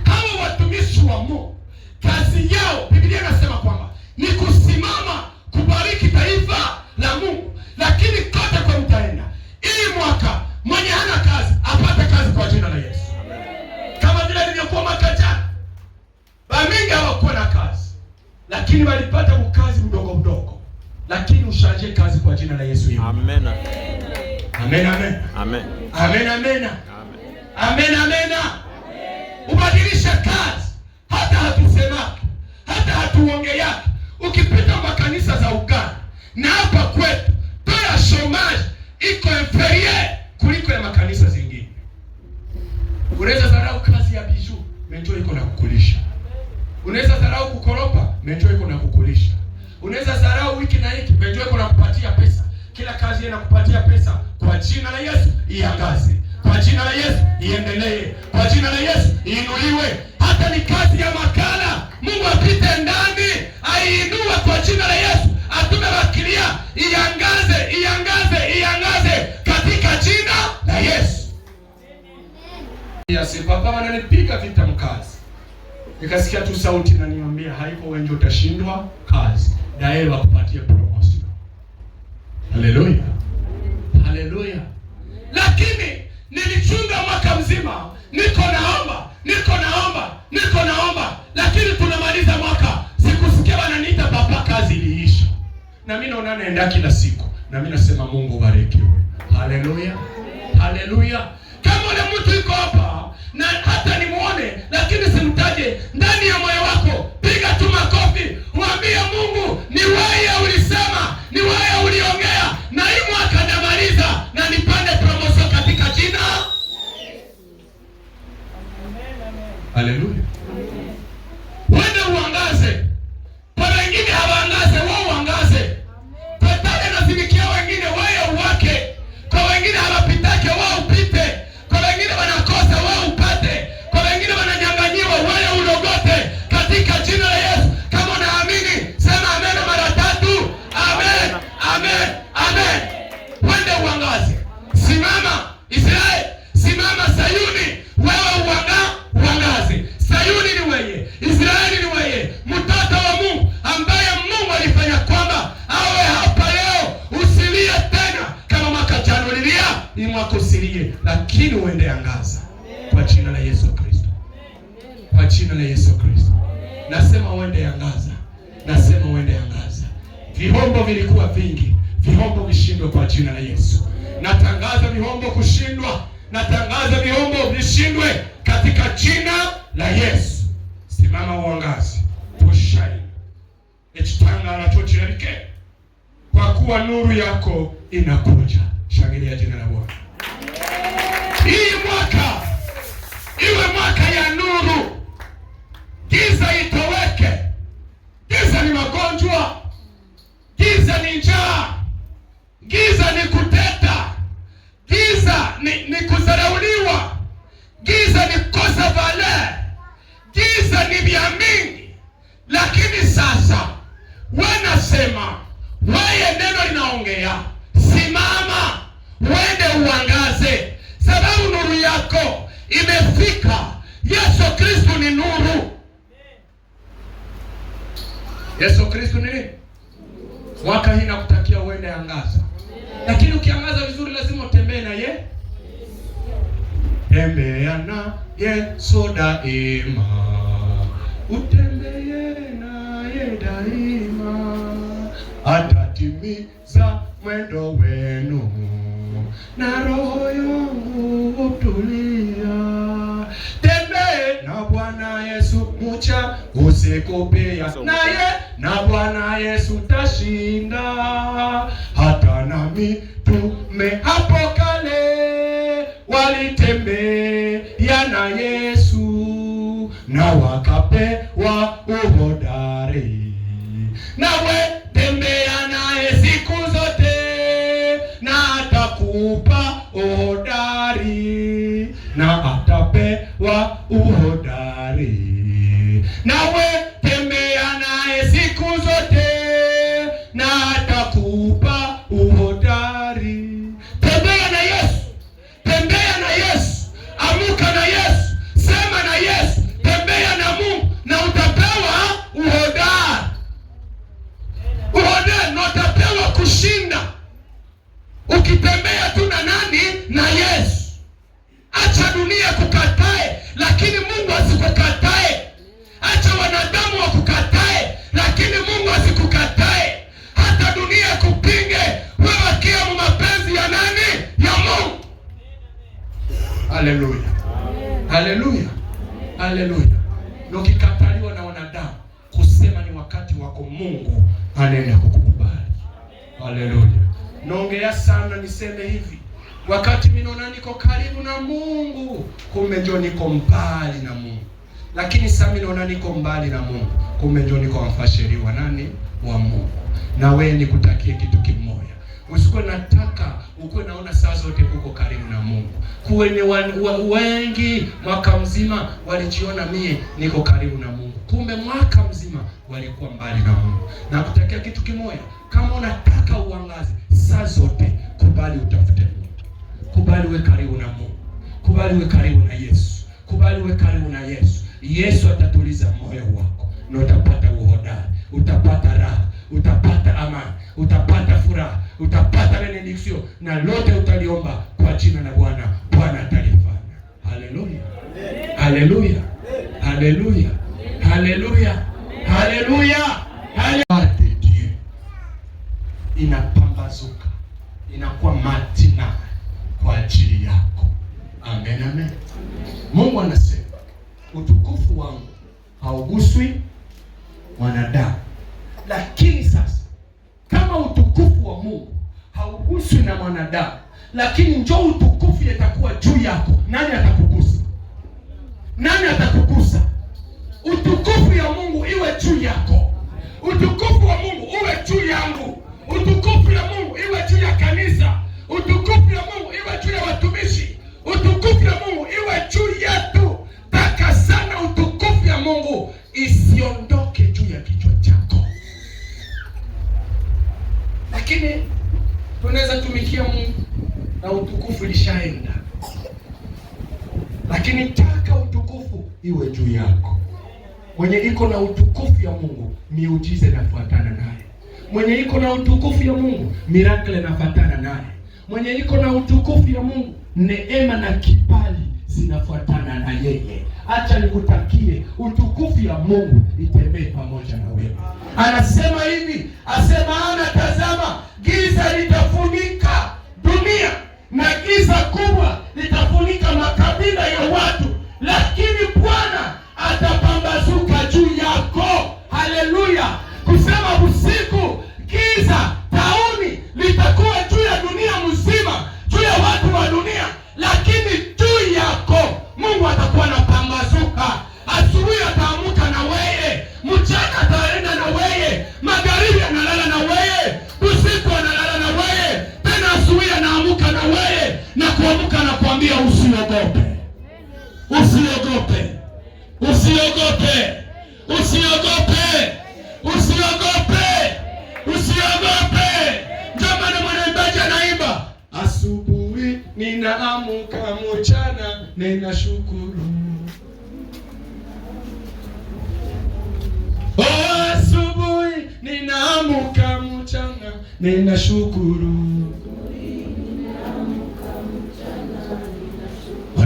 S4: Hawa watumishi wa Mungu, kazi yao, Biblia inasema kwamba ni kusimama kubariki taifa la Mungu. Lakini kote kwa mtaenda, ili mwaka mwenye hana kazi apate kazi kwa jina la Yesu. Kama vile nilivyokuwa mwaka jana. Bamingi hawakuwa na kazi, lakini walipata ukazi mdogo. Lakini ushaje kazi kwa jina la Yesu.
S6: Amen.
S4: Amen, amen.
S6: Amen.
S4: Amen, amen. Amen, amen. Ubadilisha kazi. Hata hatusemaki, hata hatuongeaki. Ukipita makanisa za Uganda na hapa kwetu, toya shomaji iko inferior kuliko ya makanisa zingine. Unaweza dharau kazi ya biju, menjo iko na kukulisha. Unaweza dharau kukoropa, menjo iko na kukulisha. Unaweza dharau wiki na hiki, menjo iko na kupatia pesa. Kila kazi inakupatia pesa. Kwa jina la Yesu iangaze. Kwa jina la Yesu iendelee. Kwa jina la Yesu iinuliwe. Hata ni kazi ya makala, Mungu apite ndani, aiinue kwa jina la Yesu. Atume wakilia, iangaze katika jina la Yesu. Baba wananipiga vita mkazi. Nikasikia tu sauti na niambia haiko wewe ndio utashindwa kazi. Dae wakupatie promotion. Haleluya. Haleluya. Lakini nilichunga mwaka mzima, niko naomba, lakini tunamaliza mwaka, sikusikia wananiita baba, kazi iliisha. Na mimi naona naenda kila siku, na mimi nasema Mungu barikiwe. Haleluya. Haleluya. Kama ule mtu yuko hapa na hata nimuone lakini simtaje, ndani ya moyo wako piga tu makofi, mwambie Mungu, ni wewe ulisema, ni wewe uliongea, na hii mwaka namaliza na nipande promotion katika jina. Haleluya. Wende uangaze. Kwa wengine hawaangaze, wao uangaze. Kwa tale nazimikia wengine wewe uwake. Kwa wengine hawapitake, wao upite. Kwa wengine wanakosa, wao upate. Kwa wengine wananyang'anyiwa, wewe ulogote katika jina la Yesu. Kama unaamini sema amen mara 3. Amen. Amen. Amen. Wende uangaze. Simama Israeli, simama Sayuni, wewe uangaze. Sayuni ni wewe, Israeli ni wewe, mtoto wa Mungu ambaye Mungu alifanya kwamba awe hapa leo. Usilie tena kama mwaka jana ulilia, ni mwaka usilie, lakini uende angaza kwa jina la Yesu Kristo. Kwa jina la Yesu Kristo. Nasema uende angaza. Nasema uende angaza. Vihombo vilikuwa vingi, vihombo vishindwe kwa jina la Yesu. Natangaza vihombo kushindwa. Natangaza vihombo vishindwe katika jina la Yesu. Simama uangaze. Tushine. Echitanga la chochirike. Kwa kuwa nuru yako inakuja. Shangilia jina la Bwana. Hii mwaka iwe mwaka ya nuru. Giza itoweke. Giza ni magonjwa. Giza ni njaa. Giza ni kuteta. Giza ni kudharauliwa. Giza ni kosa vale. Giza ni vya mingi. Lakini sasa wanasema, wewe neno linaongea, simama uende uangaze, sababu nuru yako imefika. Yesu Kristo ni nuru. Yesu Kristo ni nini? Mwaka hii nakutakia uende angaza. Lakini ukiangaza vizuri lazima utembee na yeye. Tembea na Yesu daima. Utembee na yeye daima. Atatimiza mwendo wenu. Na roho yangu utulia. Tembea na Bwana Yesu mcha usiku pia. Naye na Bwana Yesu tashinda. Hata na mitume hapo kale walitembea na Yesu na wakapewa uhodari. Nawe tembea naye siku zote na atakupa uhodari, na atapewa uhodari. Nawe tembea naye siku zote na atakupa uhodari. Tembea na Yesu. Tembea na Yesu. Amuka na Yesu. Sema na Yesu. Tembea na Mungu na utapewa uhodari. Uhodari na utapewa kushinda. Ukitembea tu na nani? Na Yesu. Acha dunia kukatae, lakini Mungu asikukatae. Acha wanadamu wakukatae, lakini Mungu asikukatae. Hata dunia kupinge, wewe kia mapenzi ya nani? Ya Mungu. Haleluya. Haleluya. Haleluya. Ukikataliwa na wanadamu, kusema ni wakati wako, Mungu anaenda kukukubali. Haleluya. Naongea sana niseme hivi. Wakati mimi naona niko karibu na Mungu, kumbe ndio niko mbali na Mungu. Lakini sasa mimi naona niko mbali na Mungu, kumbe ndio niko mfashiri wa nani? Wa Mungu. Na wewe nikutakie kitu kimoja. Usikuwe nataka ukuwe naona saa zote uko karibu na Mungu. Kuwenye wengi mwaka mzima walijiona mie niko karibu na Mungu, kumbe mwaka mzima walikuwa mbali na Mungu. Na kutakia kitu kimoja, kama unataka uangaze saa zote, kubali utafute Mungu. Kubali uwe karibu na Mungu. Kubali uwe karibu na Yesu. kubali uwe karibu na Yesu. Yesu atatuliza moyo wako na utapata uhodari, utapata raha, utapata amani, utapata furaha, utapata benediction, na lote utaliomba kwa jina la Bwana, Bwana atalifanya. Haleluya. Haleluya. Haleluya. Haleluya. Haleluya. Haleluya. Dieu inapambazuka, inakuwa matina kwa ajili yako. Amen, amen. Mungu anasema utukufu wangu hauguswi mwanadamu. Lakini sasa kama utukufu wa Mungu hauguswi na mwanadamu, lakini njoo utukufu itakuwa juu yako, nani atakugusa? Nani atakugusa? Utukufu ya Mungu iwe juu yako. Utukufu wa Mungu uwe juu yangu. Utukufu ya Mungu iwe juu ya kanisa. Utukufu ya Mungu iwe juu ya watumishi. Utukufu ya Mungu iwe juu yetu. Taka sana utukufu ya Mungu isiondoke juu ya kichwa chako. Lakini tunaweza tumikia Mungu na utukufu ilishaenda. Lakini taka utukufu iwe juu yako. Mwenye iko na utukufu ya Mungu, miujiza inafuatana naye. Mwenye iko na utukufu ya Mungu, miracle inafuatana naye. Mwenye iko na utukufu ya Mungu, neema na kibali zinafuatana na yeye. Acha nikutakie utukufu ya Mungu itembee pamoja na wewe. Anasema hivi, asema ana tazama, giza litafunika dunia na giza kubwa litafunika makabila ya watu, lakini Bwana atapambazuka juu yako. Haleluya. Kusema usiku giza tauni litakuwa juu ya dunia mzima, juu ya watu wa dunia, lakini juu yako Mungu atakuwa anapambazuka. Asubuhi ataamuka na wewe, mchana ataenda na wewe, magharibi analala na wewe, usiku analala na wewe, tena asubuhi anaamuka na wewe, na kuamuka na kuambia usiogope. Usiogope. Usiogope. Usiogope. Usiogope. Usiogope. Jamani, mwanaimbaji anaimba, asubuhi ninaamuka, mchana ninashukuru. Oh, asubuhi ninaamuka, mchana ninashukuru.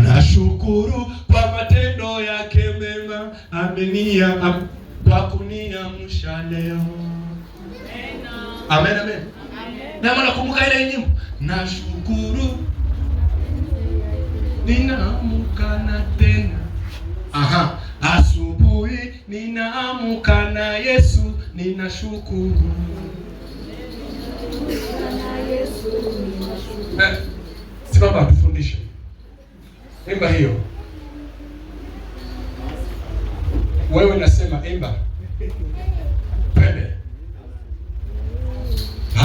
S4: Nashukuru kwa matendo yake mema, amenia kwa kuniamsha leo. Amen, amen. Na maana kumbuka ile nyimbo, nashukuru ninaamuka na tena. Aha, asubuhi ninaamuka na Yesu, ninashukuru. Simama tufundishe. Imba hiyo. Wewe nasema imba. Pende.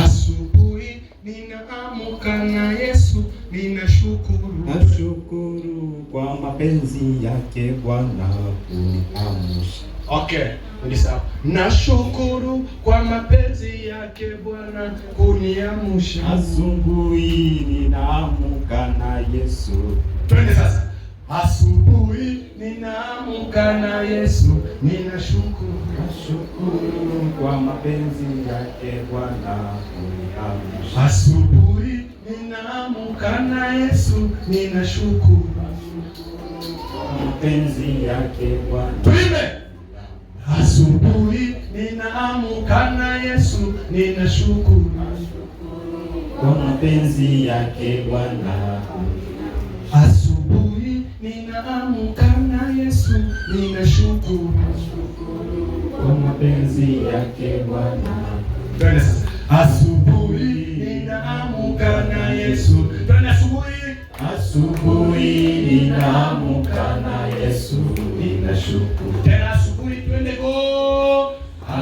S4: Asubuhi ninaamuka na Yesu, ninashukuru.
S5: Nashukuru kwa mapenzi yake Bwana kuniamsha.
S4: Okay, ni sawa. Nashukuru kwa mapenzi yake Bwana kuniamsha.
S5: Asubuhi ninaamuka na Yesu.
S4: Twende sasa. Asubuhi ninaamuka na Yesu, ninashukuru.
S5: Nashukuru kwa mapenzi yake Bwana kuniamsha.
S4: Asubuhi ninaamuka na Yesu, ninashukuru.
S5: Kwa mapenzi yake Bwana.
S4: Twende. Asubuhi ninaamuka na Yesu, ninashukuru.
S5: Kwa mapenzi yake Bwana.
S4: Asubuhi ninaamuka na Yesu, ninashukuru.
S5: Kwa mapenzi yake Bwana.
S4: Twende sasa. Asubuhi ninaamuka na Yesu. Twende asubuhi.
S5: Asubuhi ninaamuka na Yesu, ninashukuru.
S4: Tena asubuhi, twende go.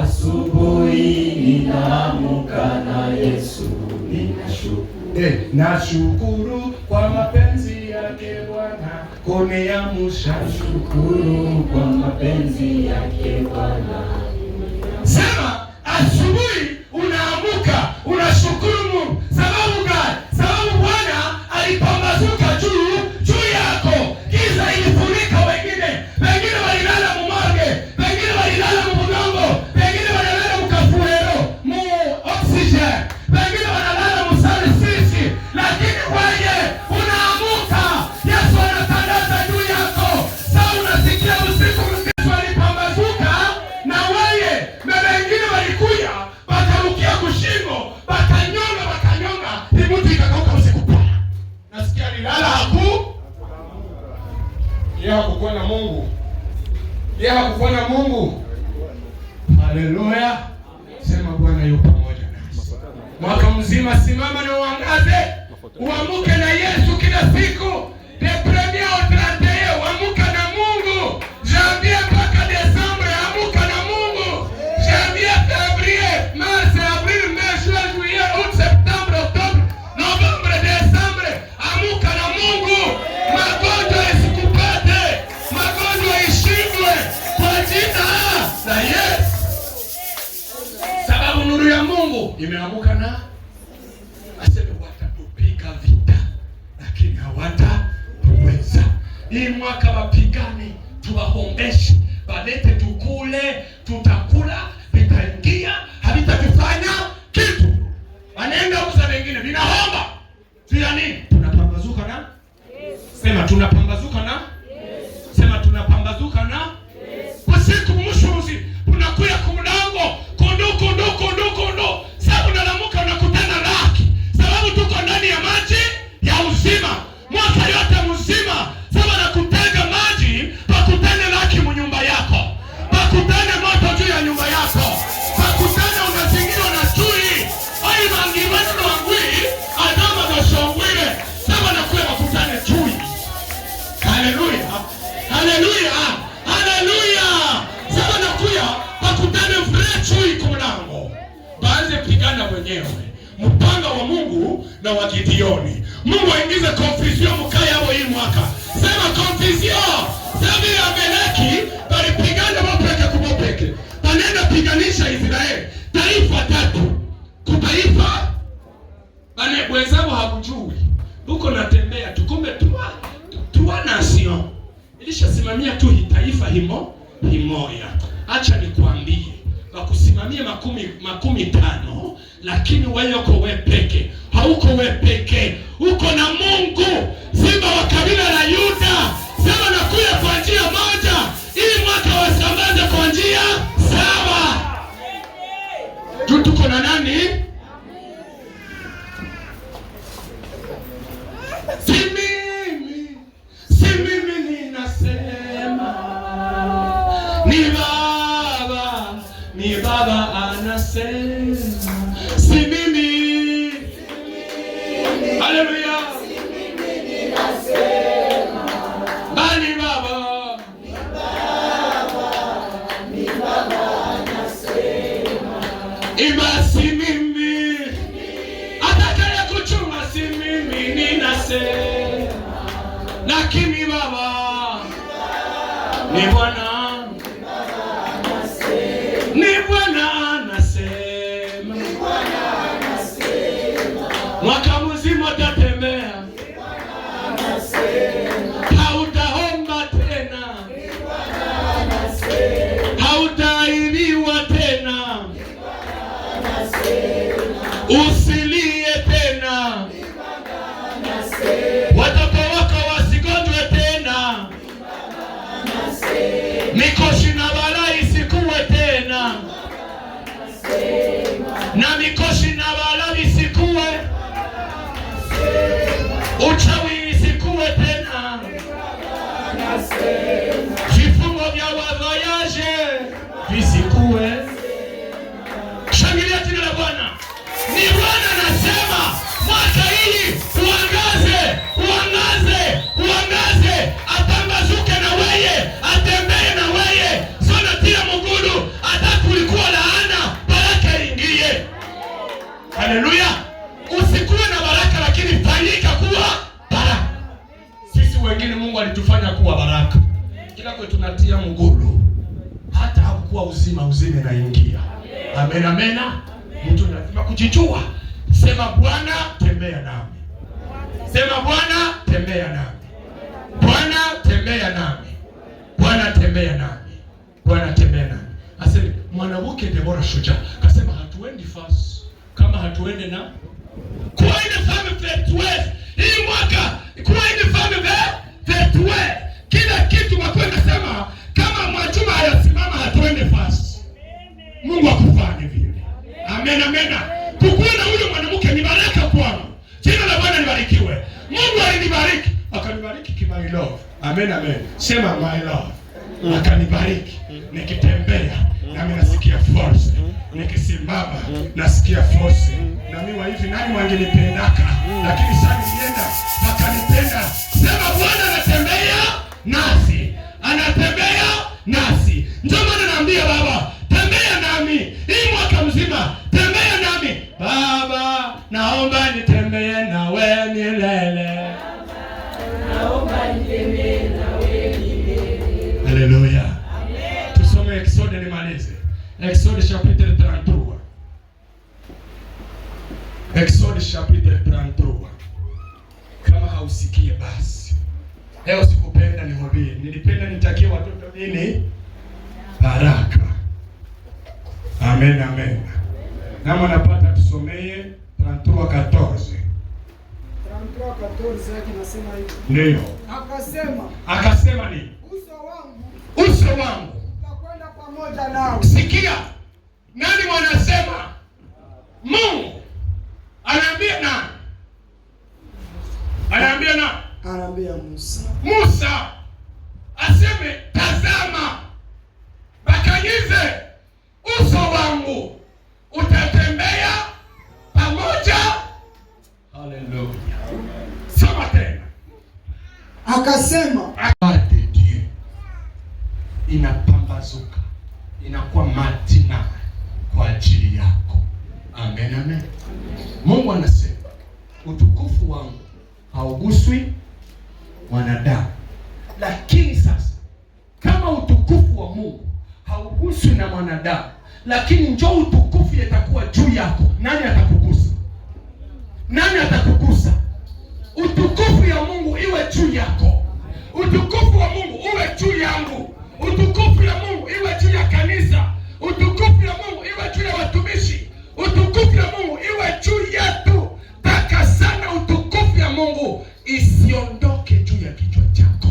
S5: Asubuhi ninaamuka na Yesu, ninashukuru.
S4: Nashukuru kwa mapenzi yake Bwana kuniamsha.
S5: Nashukuru kwa mapenzi yake Bwana.
S4: Sema asubuhi unaamuka, unashukuru Mungu. Sababu gani? Sababu Bwana alipambazuka juu yako. Giza ilifunika wewe. Mungu. Haleluya. Sema Bwana yupo pamoja nasi. Mwaka mzima simama na uangaze. Uamuke na Yesu kila siku. De premier au 31 uamuka na Mungu. Janvier mpaka Desembre amuka na Mungu. Janvier, février, mars, avril, mai, juin, juillet, août, septembre, octobre, novembre, décembre amuka na Mungu. Magonjwa yasikupate. Magonjwa ishindwe kwa jina la Yesu. Sababu nuru ya Mungu imeamuka na aseme watatupiga vita lakini hawatatuweza. Hii mwaka wapigane, tuwahombeshe, balete tukule, tutakula, vitaingia, havitatufanya kitu. Wanaenda uza wengine, vinaomba. Tuya nini? Tunapambazuka na? Sema tunapambazuka na? Sema tunapambazuka na? Kwa siku mwisho unakuya kumlango, kondo. Sababu unalamuka unakutana laki. Sababu tuko ndani ya maji ya uzima. Mwaka yote mzima. Sababu nakutega maji, pakutane laki mnyumba yako. Pakutane moto juu ya nyumba yako. Pakutane unazingirwa na chui. Ai mangiwani na wangui, adama doshongwile. Sababu nakuya pakutane chui. Haleluya. Haleluya. Haleluya. Sababu nakuya pakutane vre chui kumlango. Baanze pigana wenyewe. Mpanga wa Mungu na wa Gideoni. Mungu aingize confusion mkaya hapo hii mwaka. Sema confusion. Sababu ya Amaleki walipigana mapeke kumopeke. Panenda piganisha Israeli. Taifa tatu. Kutaifa. Bane wenzao hakujui. Huko natembea tu kumbe tuwa nation. Ilishasimamia tu taifa himoya. Acha nikwambie. Wakusimamia makumi tano, lakini wewe uko wewe peke. Hauko wewe peke. Uko na Mungu. Simba wa kabila la Yuda. Sema nakuya kwa njia moja. Ili mwaka wasambaze kwa njia sawa. Tuko na nani? Si mimi ninasema. Ni Baba anasema. Si mimi. Haleluya. Si mimi ninasema. Bali Baba. Ni Baba anasema. Ima si mimi. Atakaya kuchuma si mimi ninasema. Lakini Baba. Ni Bwana. Mwaka mzima utatembea. Hautaomba tena. Hautaibiwa tena. Usilie tena. Watoto wako wasigonjwe tena. Mikoshi na balaa isikuwe tena. Na mikoshi na balaa isikuwe. Uchawi isikuwe tena. Vifungo vya wavoyaje visikuwe. Shangilia jina la Bwana. Ni Bwana anasema mwaka hii uangaze, atambazuke na weye, atembee na weye. Sona tia muguru, atakulikuwa laana, baraka ingie. Haleluya. Usikuwe na baraka lakini fanyika kuwa baraka. Sisi wengine Mungu alitufanya kuwa baraka. Kila kwetu tunatia mgulu. Hata hakuwa uzima na ingia. Amen amena. Mtu lazima kujijua. Sema Bwana tembea nami. Sema Bwana tembea nami. Bwana tembea nami. Bwana tembea nami. Bwana tembea nami. Asema mwanamke Debora shujaa. Kasema hatuendi fast kama hatuende na kwa ile family. Hii mwaka kwa ile family vetwe. Kila kitu wakwenda sema kama Mwajuma hayasimama hatuende fast. Mungu akufanye vile. Amen amena. Kukuona huyo mwanamke ni baraka kwangu. Jina la Bwana libarikiwe. Mungu alinibariki, akanibariki my love. Amen amen. Sema my love. Akanibariki. nikitembea nami nasikia force, nikisimama nasikia force. Na mimi hivi nani wangenipendaka, lakini sasa nilienda akanipenda. Sema Bwana anatembea nasi, anatembea nasi. Ndio maana naambia Baba, tembea nami hii mwaka mzima, tembea nami Baba, naomba nitembee na wewe milele.
S5: Naomba nitembee na wewe milele.
S4: Haleluya. Amen. Tusome Exode nimalize. Exode chapitre 33. Exode chapitre 33. Kama hausikie basi. Leo sikupenda nihubiri. Nilipenda nitakie watoto nini? Baraka. Amen, amen. Kama napata tusomee 33:14.
S6: 33:14 yake nasema hivi.
S4: Ndio. Akasema nini? Uso wangu
S6: utakwenda pamoja nao.
S4: Sikia. Nani wanasema? Mungu. Anaambia nani? Anaambia nani?
S6: Anaambia Musa.
S4: Musa aseme tazama, bakanyize uso wangu utatembea pamoja. Haleluya. Soma tena.
S6: Akasema
S4: Dieu inapambazuka, inakuwa matina kwa ajili yako. Amen, amen. Mungu anasema utukufu wangu hauguswi wanadamu. Lakini sasa kama utukufu wa Mungu hauguswi na mwanadamu, lakini njoo utukufu yatakuwa juu yako, nani atakugusa? Nani atakugusa? Utukufu ya Mungu iwe juu yako. Utukufu wa Mungu uwe juu yangu. Utukufu ya Mungu iwe juu ya kanisa. Utukufu ya Mungu iwe juu ya watumishi. Utukufu ya Mungu iwe juu yetu. Taka sana utukufu ya Mungu isiondoke juu ya kichwa chako.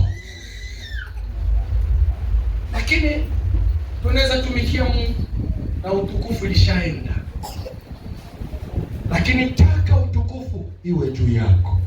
S4: Lakini tunaweza tumikia Mungu na utukufu ilishaenda. Lakini taka utukufu iwe juu yako.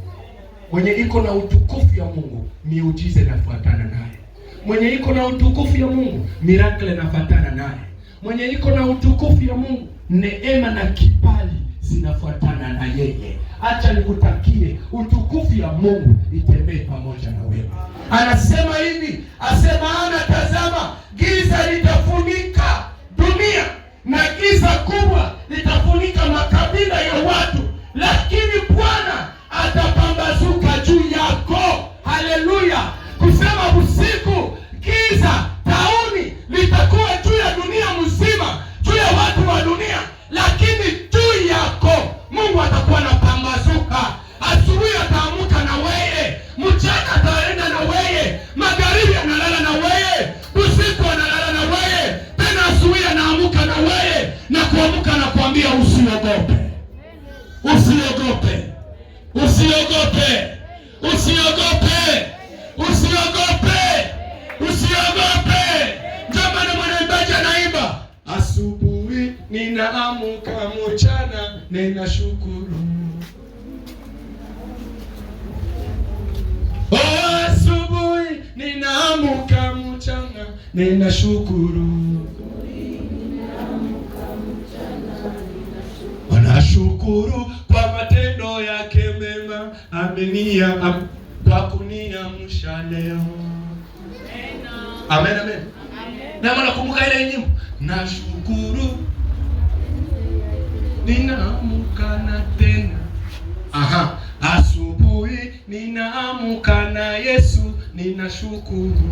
S4: Mwenye iko na utukufu ya Mungu, miujiza inafuatana naye. Mwenye iko na utukufu ya Mungu, miracle inafuatana naye. Mwenye iko na utukufu ya Mungu, neema na kibali zinafuatana na yeye. Acha nikutakie utukufu ya Mungu itembee pamoja na wewe. Anasema hivi, asema ana tazama, giza litafunika dunia na giza kubwa litafunika makabila ya watu, lakini Bwana atapambazuka juu yako. Haleluya. Kusema usiku giza tauni litakuwa juu ya dunia mzima, juu ya watu wa dunia, lakini juu yako Mungu atakuwa anapambazuka. Asubuhi ataamuka na wewe, mchana ataenda na wewe, magharibi analala na wewe, usiku analala na wewe, tena asubuhi anaamuka na wewe na kuamuka na kuambia usiogope. Usiogope. Usiogope. Usiogope. Usiogope. Usiogope. Jamani, mwanaimbaji anaimba, asubuhi ninaamuka, mchana ninashukuru. Oh, asubuhi ninaamuka, mchana ninashukuru. Nashukuru kwa matendo yake mema, amenia kwa kuniamsha leo. Amen, amen. Na maana kumbuka ile nyimbo, nashukuru ninaamka na tena. Aha, asubuhi ninaamka na Yesu, ninashukuru.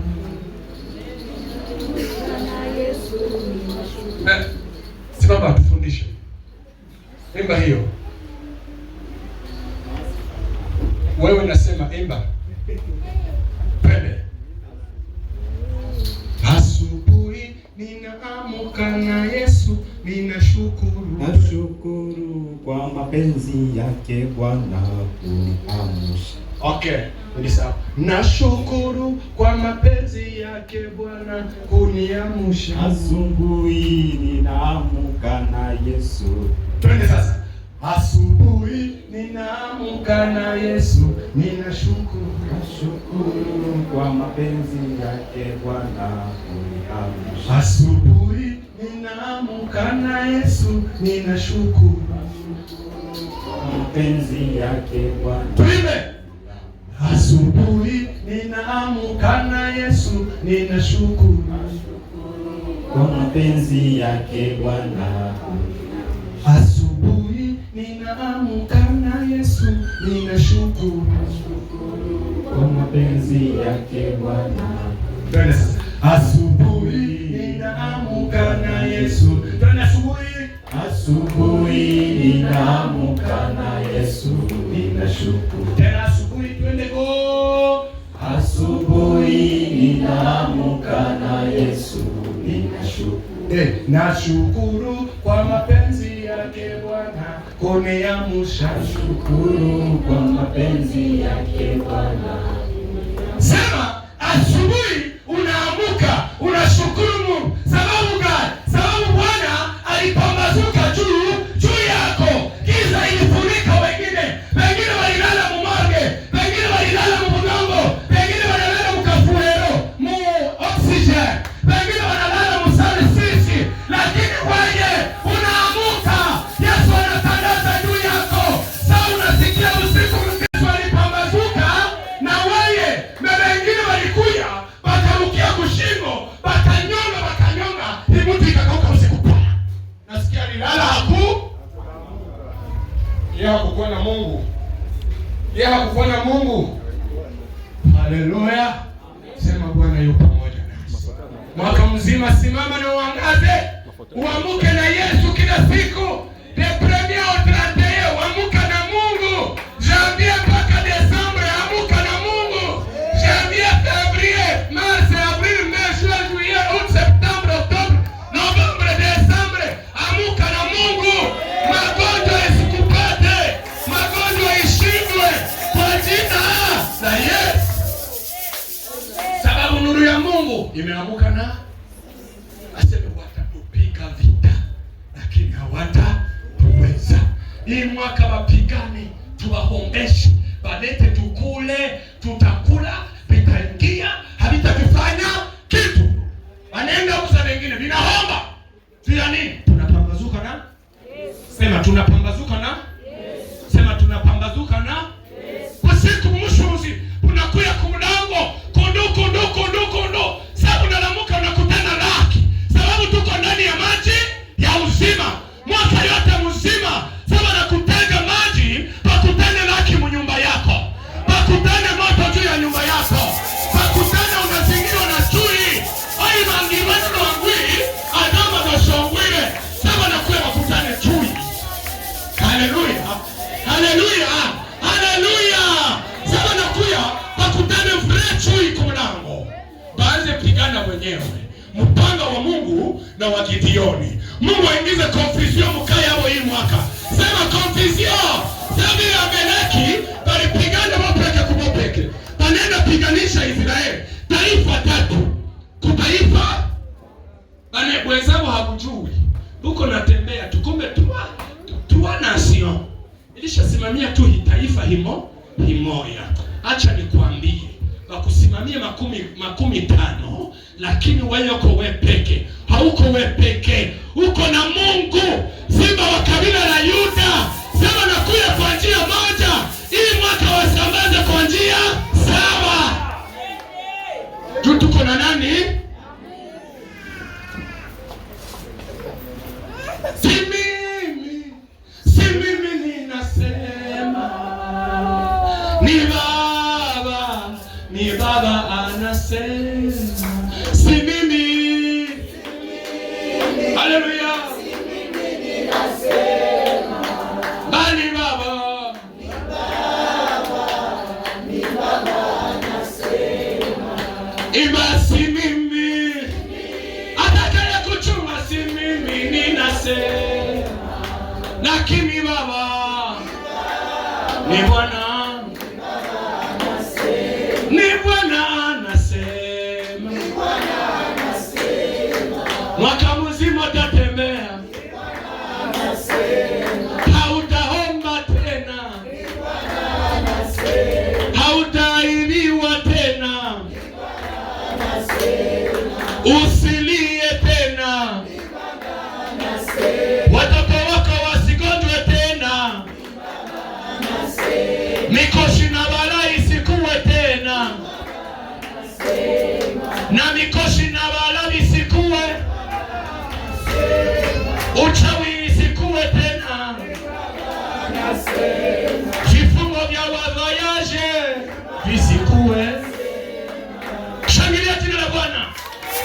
S4: Simama tufundishe. Imba hiyo. Wewe nasema imba. Pende. Asubuhi ninaamuka na Yesu, ninashukuru.
S5: Nashukuru kwa mapenzi yake Bwana kuniamsha.
S4: Okay, ni sawa. Nashukuru kwa mapenzi yake Bwana kuniamsha.
S5: Asubuhi ninaamuka na Yesu.
S4: Twende sasa. Asubuhi
S5: ninaamka na Yesu, ninashukuru
S7: kwa mapenzi yake Bwana kuniamsha.
S5: asubuhi, ninaamka na Yesu, ninashukuru
S7: Kwa mapenzi yake Bwana.
S5: tuime. Asubuhi, ninaamka na Yesu, ninashukuru
S7: Kwa mapenzi yake Bwana.
S5: asubuhi, ninaamka na Yesu, ninashukuru
S7: Kwa mapenzi yake Bwana.
S5: Twende sasa. Asubuhi, ninaamka na Yesu. Twende asubuhi.
S7: Asubuhi ninaamka na Yesu, ninashukuru.
S5: Tena asubuhi, twende go.
S7: Asubuhi ninaamka na Yesu, ninashukuru.
S5: Nashukuru kwa mapenzi yake Bwana kuniamsha.
S7: Shukuru kwa mapenzi yake Bwana.
S5: Sema asubuhi unaamuka unashukuru Mungu. Sababu gani? Sababu Bwana alipambazuka juu yako. Giza ilifunika wengine. Wengine walilala mumage, wengine walilala mubudongo, wengine walilala mukafuero, mu oxygen, wengine wanalala musali sisi. Lakini wewe unaamuka, Yesu anatangaza juu yako. Sasa unasikia usiku Yesu alipambazuka na wewe na wengine walikuja wakarukia kushingo, wakanyonga, imuti ikakauka usiku pa. Nasikia nilala yeye hakukuwa na Mungu. Yeye hakukuwa na Mungu. Haleluya. Sema Bwana yupo pamoja nasi. Mwaka mzima simama na uangaze. Uamuke na Yesu kila siku. De premier au 31 uamuka na Mungu. Janvier mpaka Desembre amuka na Mungu. Janvier, février, mars, avril, mai, juin, juillet, août, septembre, octobre, novembre, décembre amuka na Mungu. Magonjwa isikupate. Magonjwa ishindwe kwa jina la Yesu. Sababu nuru ya Mungu imeamuka na aseme watatupiga vita lakini hawatatuweza. Hii mwaka wapigane, tuwahombeshe, balete tukule, tutakula, vitaingia, havitatufanya kitu. Wanaenda uza wengine, vinaomba. Tuya nini? Tunapambazuka na Yesu. Sema tunapambazuka na Yesu. Sema tunapambazuka na Yesu. Kwa siku mshuzi, unakuya kumlango, kondo. Sababu unalamuka unakutana laki. Sababu tuko ndani ya maji ya uzima. Mwaka yote mzima. Sababu nakutega maji, pakutane laki mnyumba yako. Pakutane moto juu ya nyumba yako. Pakutane unazingirwa na chui. Ai mangiwani wangwi, adama doshongwile. Sababu nakuya wakutane chui. Haleluya. Haleluya. Haleluya. Sababu nakuya pakutane vre chui kumlango. Baanze pigana wenyewe. Mpanga wa Mungu na wa Gideoni. Mungu aingize confusion mkaya hapo hii mwaka. Sema confusion. Sababu ya Amaleki walipigana mapeke kumopeke. Wanaenda piganisha Israeli. Taifa tatu. Kutaifa. Bane wenzao hakujui. Huko natembea tukumbe tuwa nation. Ilishasimamia tu taifa himoya. Acha nikwambie. Wakusimamia makumi tano, lakini wewe uko wewe peke. Hauko wewe peke. Uko na Mungu. Simba wa kabila la Yuda. Sema nakuya kwa njia moja. Hii mwaka wasambaze kwa njia sawa. Tuko na nani? Si mimi ninasema. Ni Baba anasema. Si mimi. Haleluya. Bali Baba. Iba si mimi. Atakaya kuchuma si mimi ninasema. Lakini Baba ni Bwana. Mwaka mzima utatembea. Hautaomba tena. Uchawi isikuwe tena. Vifungo vya wavayaje visikuwe. Shangilia jina la Bwana.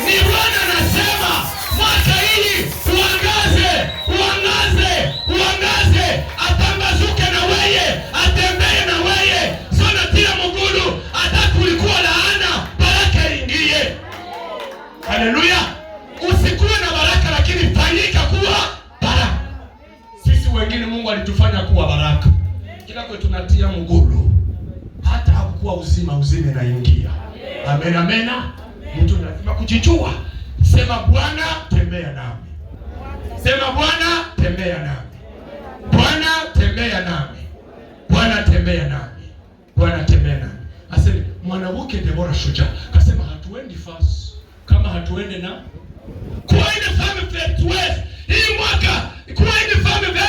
S5: Ni Bwana anasema mwaka hii uangaze, uangaze, uangaze, atambazuke na weye, atembee na weye. Sana tia mugulu, hata kulikuwa laana, baraka ingie. Haleluya. Usikuwe na baraka lakini fanyika kuwa baraka. Sisi wengine Mungu alitufanya kuwa baraka. Kila kwa tunatia mugulu, hata hakuwa uzima, uzime na ingia. Amen, amena. Mtu lazima kujijua. Sema Bwana tembea nami. Sema Bwana tembea nami. Bwana tembea nami. Bwana tembea nami. Bwana tembea nami. Asema mwanamke Debora shujaa akasema hatuendi fast kama hatuende na kwa ile family wetu. Hii mwaka kwa ile family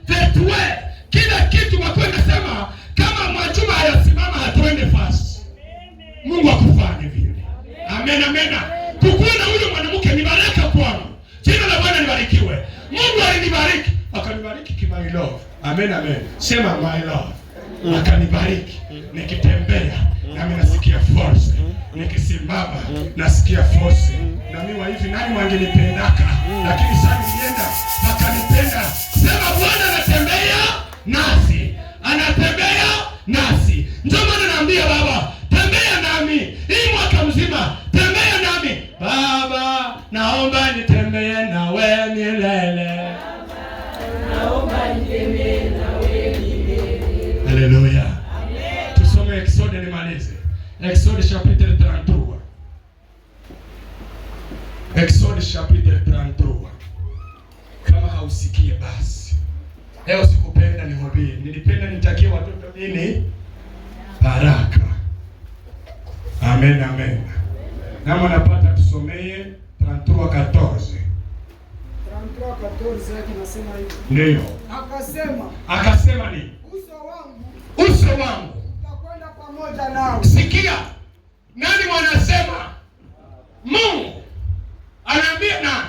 S5: wetu. Kila kitu wakwenda sema kama Mwajuma hayasimama hatuende fast. Mungu akufanye vile. Amen, amen. Kukuona huyo mwanamke ni baraka kwangu. Jina la Bwana libarikiwe. Mungu alinibariki, akanibariki my love. Amen, amen. Sema my love. Akanibariki. Nikitembea nami nasikia force. Nikisimama nasikia force. Na mimi wa hivi nani wangenipendaka? Lakini sasa nienda akanipenda. Sema Bwana anatembea nasi. Anatembea nasi. Ndio maana naambia Baba, tembea nami. Hii mwaka mzima tembea nami. Baba, naomba nitembee na wewe milele. Naomba nitembee na wewe milele. Haleluya. Amen. Tusome Exode nimalize. Exode chapitre 33. Exode chapitre 33. Kama hausikie basi. Leo sikupenda nihubiri. Nilipenda nitakie watoto nini? Baraka. Amen, amen. Kama napata tusomee 33:14.
S6: 33:14 yake nasema hivi.
S5: Ndio. Akasema ni uso wangu
S6: utakwenda pamoja nao.
S5: Sikia. Nani wanasema? Mungu. Anaambia nani?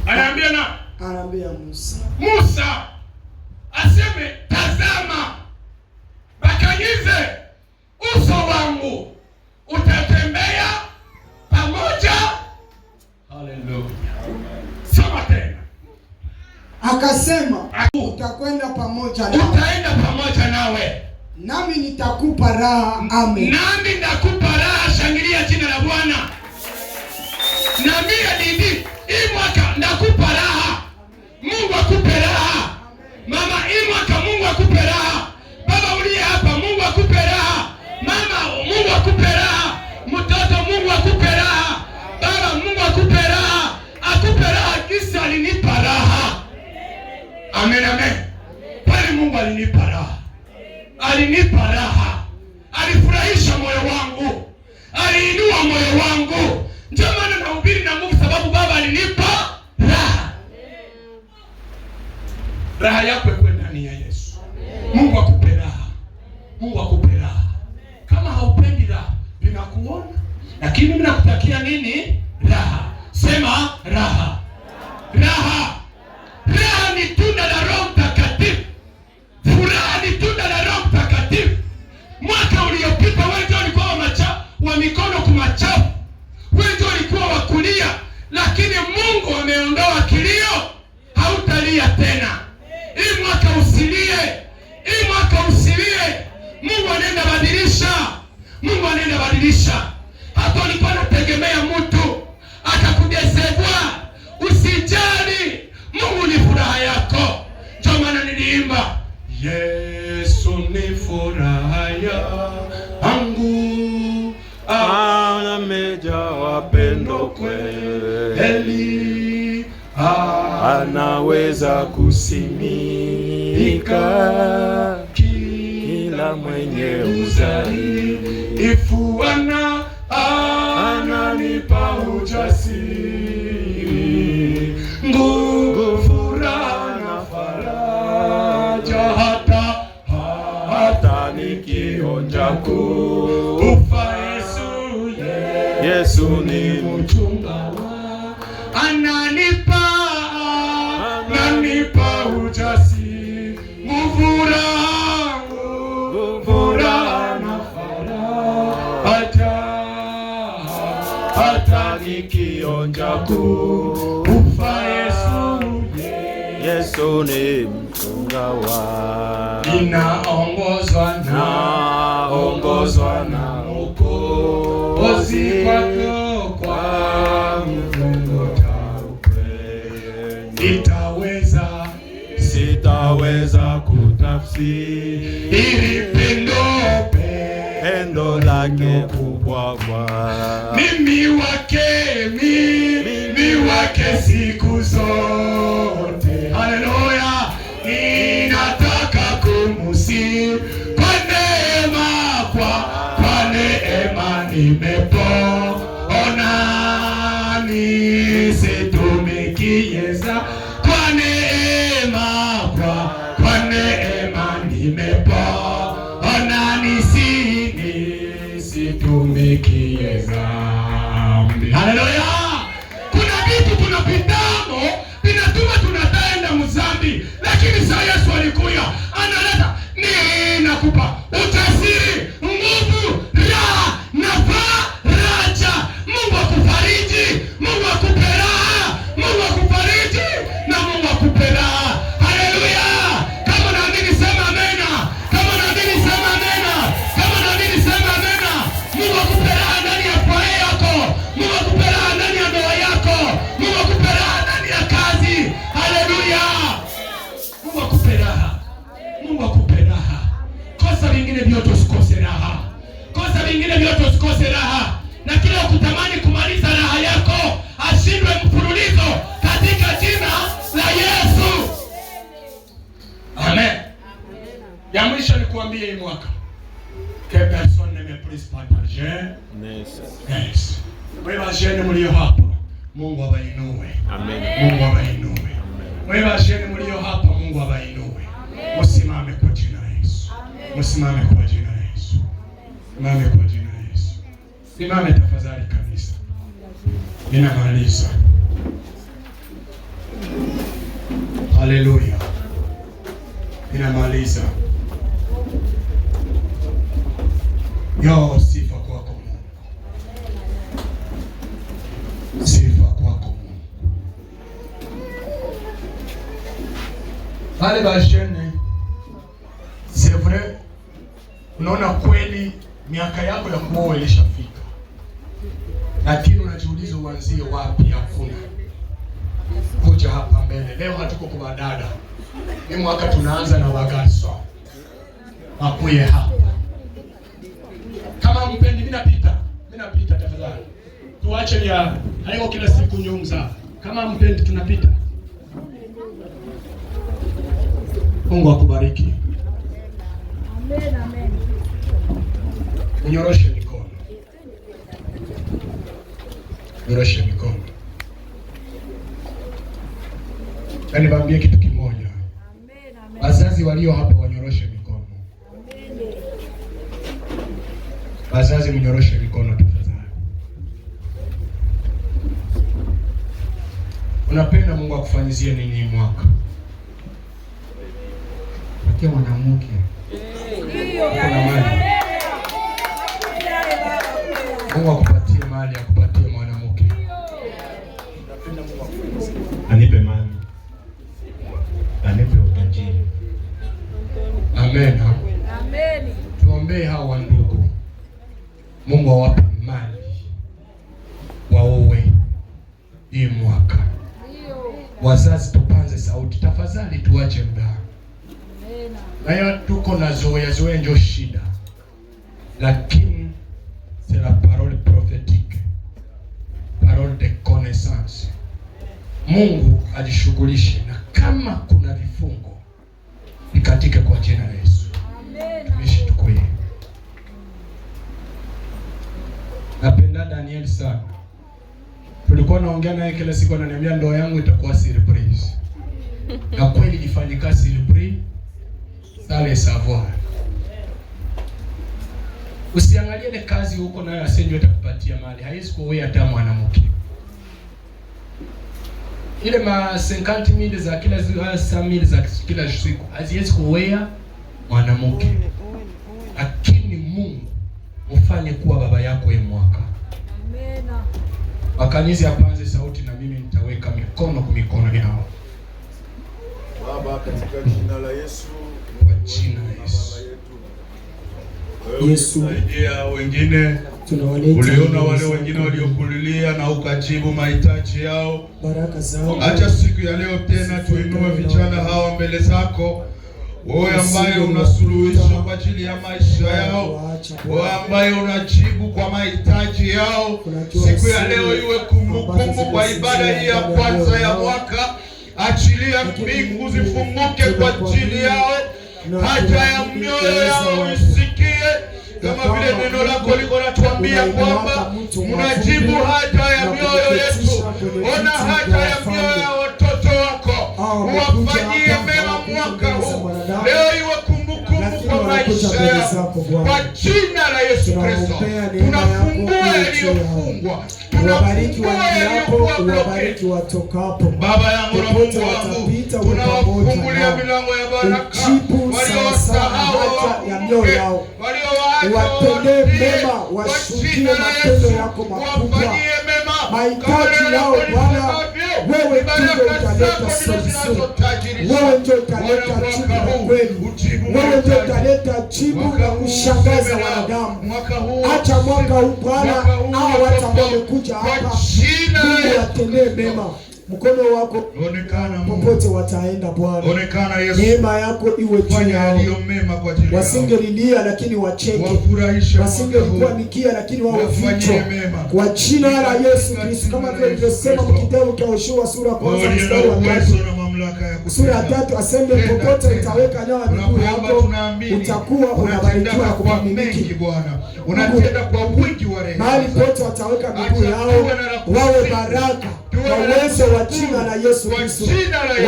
S5: Anaambia nani?
S6: Anaambia Musa.
S5: Musa aseme tazama, bakanyize uso wangu utatembea pamoja. Haleluya. Soma tena.
S6: Akasema utakwenda pamoja nawe.
S5: Utaenda pamoja nawe.
S6: Nami nitakupa raha. Amen.
S5: Nami nitakupa raha. Shangilia jina la Bwana. Nami adidi hii mwaka ndakupa raha. Mungu akupe raha. Mama hii mwaka Mungu akupe raha. Baba uliye hapa Mungu akupe raha. Mama Mungu akupe raha. Mtoto Mungu akupe raha. Baba Mungu akupe raha. Akupe raha kisa alinipa raha. Amen, amen. Pale Mungu alinipa raha. Alinipa raha. Alifurahisha moyo wangu. Aliinua moyo wangu. Ndio maana nahubiri na Mungu sababu Baba alinipa raha. Raha yako iko ndani ya Yesu. Mungu akupe raha. Mungu akupe raha. Kama haupendi raha, ninakuona. Lakini mimi nakutakia nini? Raha. Sema raha. Raha. Raha ni tunda la Roho Mtakatifu. Furaha ni tunda la Roho Mtakatifu. Mwaka uliopita wewe ulikuwa wa mikono kumachafu. Wewe ulikuwa wa kulia, lakini Mungu ameondoa kilio. Hautalia tena. Hii mwaka usilie. Hii mwaka usilie. Mungu anaenda badilisha. Mungu anaenda badilisha. Hapo ulikuwa unategemea mtu akakudesevua. Usijali. Mungu ni furaha yako. Ndio maana niliimba Yesu ni furaha yangu.
S7: Amejaa pendo kweli. Anaweza kusimika kila mwenye udhaifu. Ananipa ujasiri, nguvu, furaha na faraja, hata nikionja kufa. Yesu ni mchunga wangu, ananipa nikionja kufa Yesu ni mchunga wa
S5: ninaongozwa na Mwokozi kwako kwa mfunguta ukweli.
S7: Sitaweza kutafsiri pendo lake kubwa kwa
S5: mimi wake siku zote. Haleluya, ninataka kumusifu kwa neema nimepona, nisitumikieza kwa neema nimepona, nisitumikieza. Haleluya. Kuna vitu tunapitamo vinatuma tunatenda mzambi, lakini saa Yesu alikuja analeta ninakupa utasiri, nguvu, raha na faraja. Mungu akufariji, Mungu akupe raha, Mungu akufariji na Mungu akupe raha. Haleluya. Kama naamini sema amena. Kama naamini sema amena. Kama naamini sema amena. Mungu akupe raha ndani ya familia yako. Mungu akupe raha ndani ya ndoa yako. Mungu akupe raha ndani ya kazi. Haleluya. Mungu akupe raha. Mungu akupe raha. Kosa vingine vyote usikose raha. Kosa vingine vyote usikose raha. Na kila ukutamani kumaliza raha yako ashindwe mfululizo katika jina la Yesu. Amen. Ya mwisho ni kuambia hii mwaka. Que personne ne me prise partager. Yes. Wewe jeni mlio hapa, Mungu awainue.
S7: Amen.
S5: Mungu awainue. Wewe jeni mlio hapa, Mungu awainue. Msimame kwa jina la Yesu. Msimame kwa jina la Yesu. Msimame kwa jina la Yesu. Simame tafadhali kanisa. Ninamaliza. Haleluya. Ninamaliza. Yo, sifa kwako Mungu. Sifa kwako Mungu. Wale bajene, c'est vrai, unaona kweli miaka yako ya kuoa ilishafika, lakini unajiuliza uanzie wapi? Hakuna. Kuja hapa mbele. Leo hatuko kwa dada. Ni mwaka tunaanza na wagaso. Wakuye hapa. Kama mpendi mimi napita tafadhali. Tuache ya hayo kila siku nyumza. Kama mpendi tunapita. Mungu akubariki.
S3: Amen, amen.
S5: Nyoroshe mikono. Nyoroshe mikono. Yaani niwaambie kitu kimoja.
S3: Amen, amen.
S5: Wazazi walio hapa wanyoroshe mikono.
S3: Amen.
S5: Wazazi mnyoroshe mikono tafadhali. Unapenda Mungu akufanyizie nini mwaka? Patia mwanamke. Kuna mali. Mungu akupatie mali, akupatie mwanamke. Unapenda Mungu akufanyizie.
S7: anipe mali,
S5: Anipe utajiri. Amen.
S3: Amen.
S5: Tuombee hawa ndugu. Mungu awape mali. Waowe hii mwaka. Wazazi tupanze sauti. Tafadhali tuache mdaa. Naya tuko na zoea ndio shida. Lakini c'est la parole prophétique. Parole de connaissance. Mungu ajishughulishe na kama kuna vifungo nikatike kwa jina la Yesu.
S3: Amen.
S5: Tumishi tukuye. Napenda Daniel sana. Tulikuwa naongea naye kila siku ananiambia ndoa yangu itakuwa surprise. Na kweli ilifanyika surprise. Sale savoir. Usiangalie ile kazi huko nayo asenjwe atakupatia mali. Haiwezi kuoa hata mwanamke. Ile ma 50,000 za kila siku, 100,000 za kila siku haziwezi kuoa mwanamke. Lakini Mungu ufanye kuwa baba yako hii mwaka.
S3: Amen.
S5: Wakanizi apanze sauti na mimi nitaweka mikono kwa mikono yao.
S7: Baba, katika jina la Yesu,
S5: Kwa jina la Yesu.
S6: Yesu,
S5: Saidia wengine.
S6: tunawaleta
S5: Uliona wale wengine waliokulilia na ukajibu mahitaji yao.
S6: baraka zao.
S5: Acha siku ya leo tena tuinue vijana hawa mbele zako. Wewe ambaye unasuluhisha kwa ajili ya maisha yao, wewe ambaye unajibu kwa mahitaji yao, siku ya leo iwe kumbukumbu kwa ibada hii ya kwanza ya mwaka. Achilia mbingu zifunguke kwa ajili yao, haja ya mioyo yao isikie, kama vile neno lako liko natuambia kwamba unajibu haja ya mioyo yetu. Ona haja ya mioyo ya watoto wako, uwafanyie mema mwaka huu. Leo iwe kumbukumbu kwa maisha yao, kwa jina la Yesu Kristo. Tunafungua yaliyofungwa, tunafungua yaliyokuwa bloke. Baba yangu na Mungu wangu, tunawafungulia milango ya baraka. Waliowasahau
S6: Watendee mema, washuhudie matendo yako makubwa. Mahitaji yao Bwana, wewe ndiye utaleta solution. Wewe ndiye utaleta jibu la kweli. Wewe ndiye utaleta jibu la kushangaza wanadamu. Acha mwaka huu Bwana, hao watu ambao wamekuja hapa, Mungu watendee mema. Mkono wako popote wataenda Bwana. Neema yako iwe juu yao. Wasingelilia lakini wacheke. Wasingelikuwa mikia lakini wawe vichwa. Kwa jina la Yesu Kristo, kama vile nilivyosema kitabu cha Yoshua sura ya 1 mstari wa 3. Sura ya 3 aseme popote utaweka nyayo miguu yako utakuwa unabarikiwa na kupamiliki.
S1: Unatenda kwa wingi wa rehema.
S6: Mahali pote wataweka miguu yao wawe baraka. Kwa uwezo wa jina la Yesu Kristo,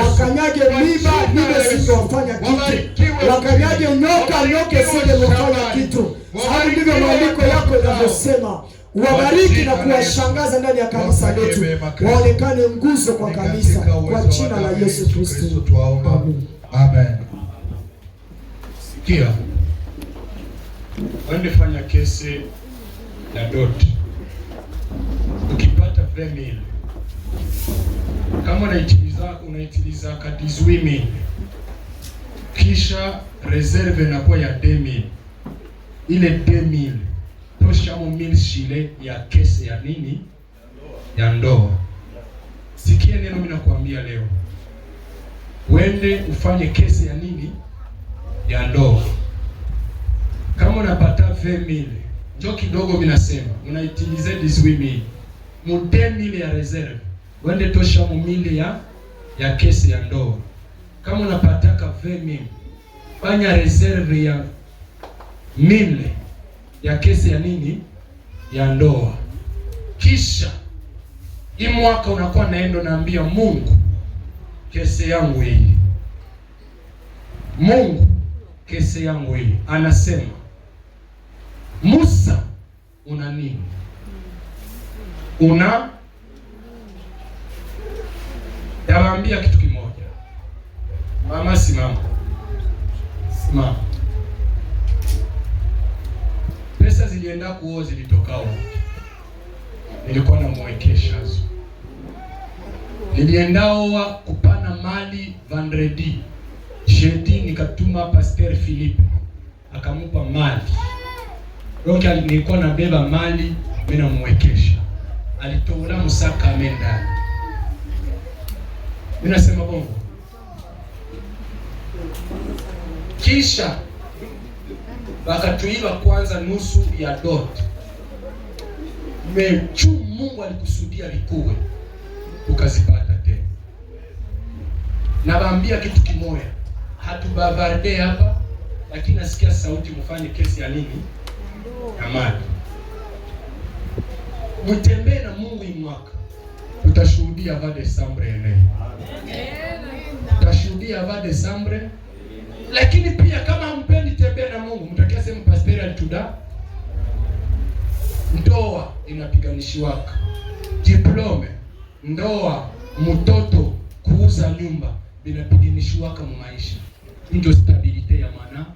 S6: wakanyage miba, miba singewafanya kitu. Wakanyage nyoka, nyoka singewafanya kitu. Sababu ndivyo maandiko yako yanavyosema. Wabariki na kuwashangaza ndani ya kanisa letu, waonekane nguzo kwa kanisa, kwa jina la Yesu Kristo.
S5: Amen. Sikia, wende fanya kesi ya dot. Ukipata female, kama unaitiliza kadizwimi, kisha reserve inakuwa ya 2000. Ile 2000 toshamo 1000 shile ya kesi ya nini? Ya ndoa. Sikia neno mimi nakwambia leo. Wende ufanye kesi ya nini? Ya ndoa. Kama unapata 2000, njoo kidogo mimi nasema, unaitilize 18,000. Mu 20,000 ya reserve. Wende tosha mumile ya kesi ya ndoa. Kama unapataka 20,000, fanya reserve ya 1000 ya kesi ya nini? Ya ndoa. Kisha hii mwaka unakuwa naenda naambia Mungu, kesi yangu hii. Mungu, kesi yangu hii. Anasema, Musa, una nini? Tawaambia kitu kimoja. Mama, simama. Simama. Pesa zilienda kuo zilitoka wapi? Nilikuwa na mwekeshazo. Niliendaoa kupana mali vendredi. Jeudi nikatuma Pasteur Philippe akamupa mali. Donc nilikuwa nabeba mali mimi namwekesha. Alitoa msaka amenda. Mimi nasema bongo. Kisha wakatuiba kwanza nusu ya dot. Mechu Mungu alikusudia likuwe, ukazipata tena. Nawaambia kitu kimoja, hatubavarde hapa, lakini nasikia sauti mfanye kesi ya nini? Ya mali. Mtembee na Mungu hii mwaka. Utashuhudia va Desembre ene. Utashuhudia va Desembre. Lakini pia kama hampendi tembea na Mungu, mtakia sema pastor alituda. Ndoa inapiganishiwaka. Diplome, ndoa, mtoto, kuuza nyumba binapiganishiwaka mu maisha. Ndio stabilite ya mwanadamu.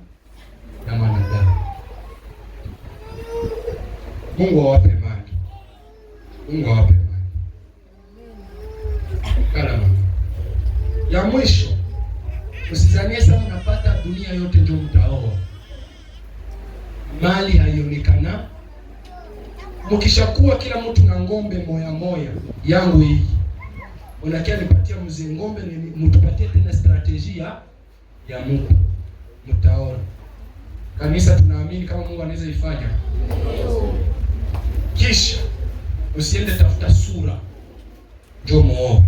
S5: Mungu awape mali. Mungu awape mali.
S4: Ya mwisho, usizanie sana unapata dunia yote ndio mtaoa. Mali haionekana. Mkishakuwa kila mtu na ngombe moya moya, yangu hii unakia nipatia mzee ngombe, ni mtupatie tena strategia ya Mungu, mtaona. Kanisa tunaamini kama Mungu anaweza ifanya. Kisha usiende tafuta sura, njoo muoe,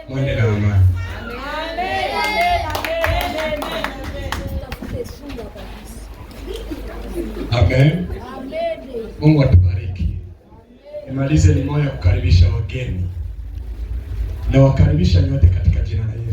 S4: mwende na amani. Amen. Mungu atubariki. Nimalize ni moyo kukaribisha wageni. Na wakaribisha nyote katika jina la Yesu.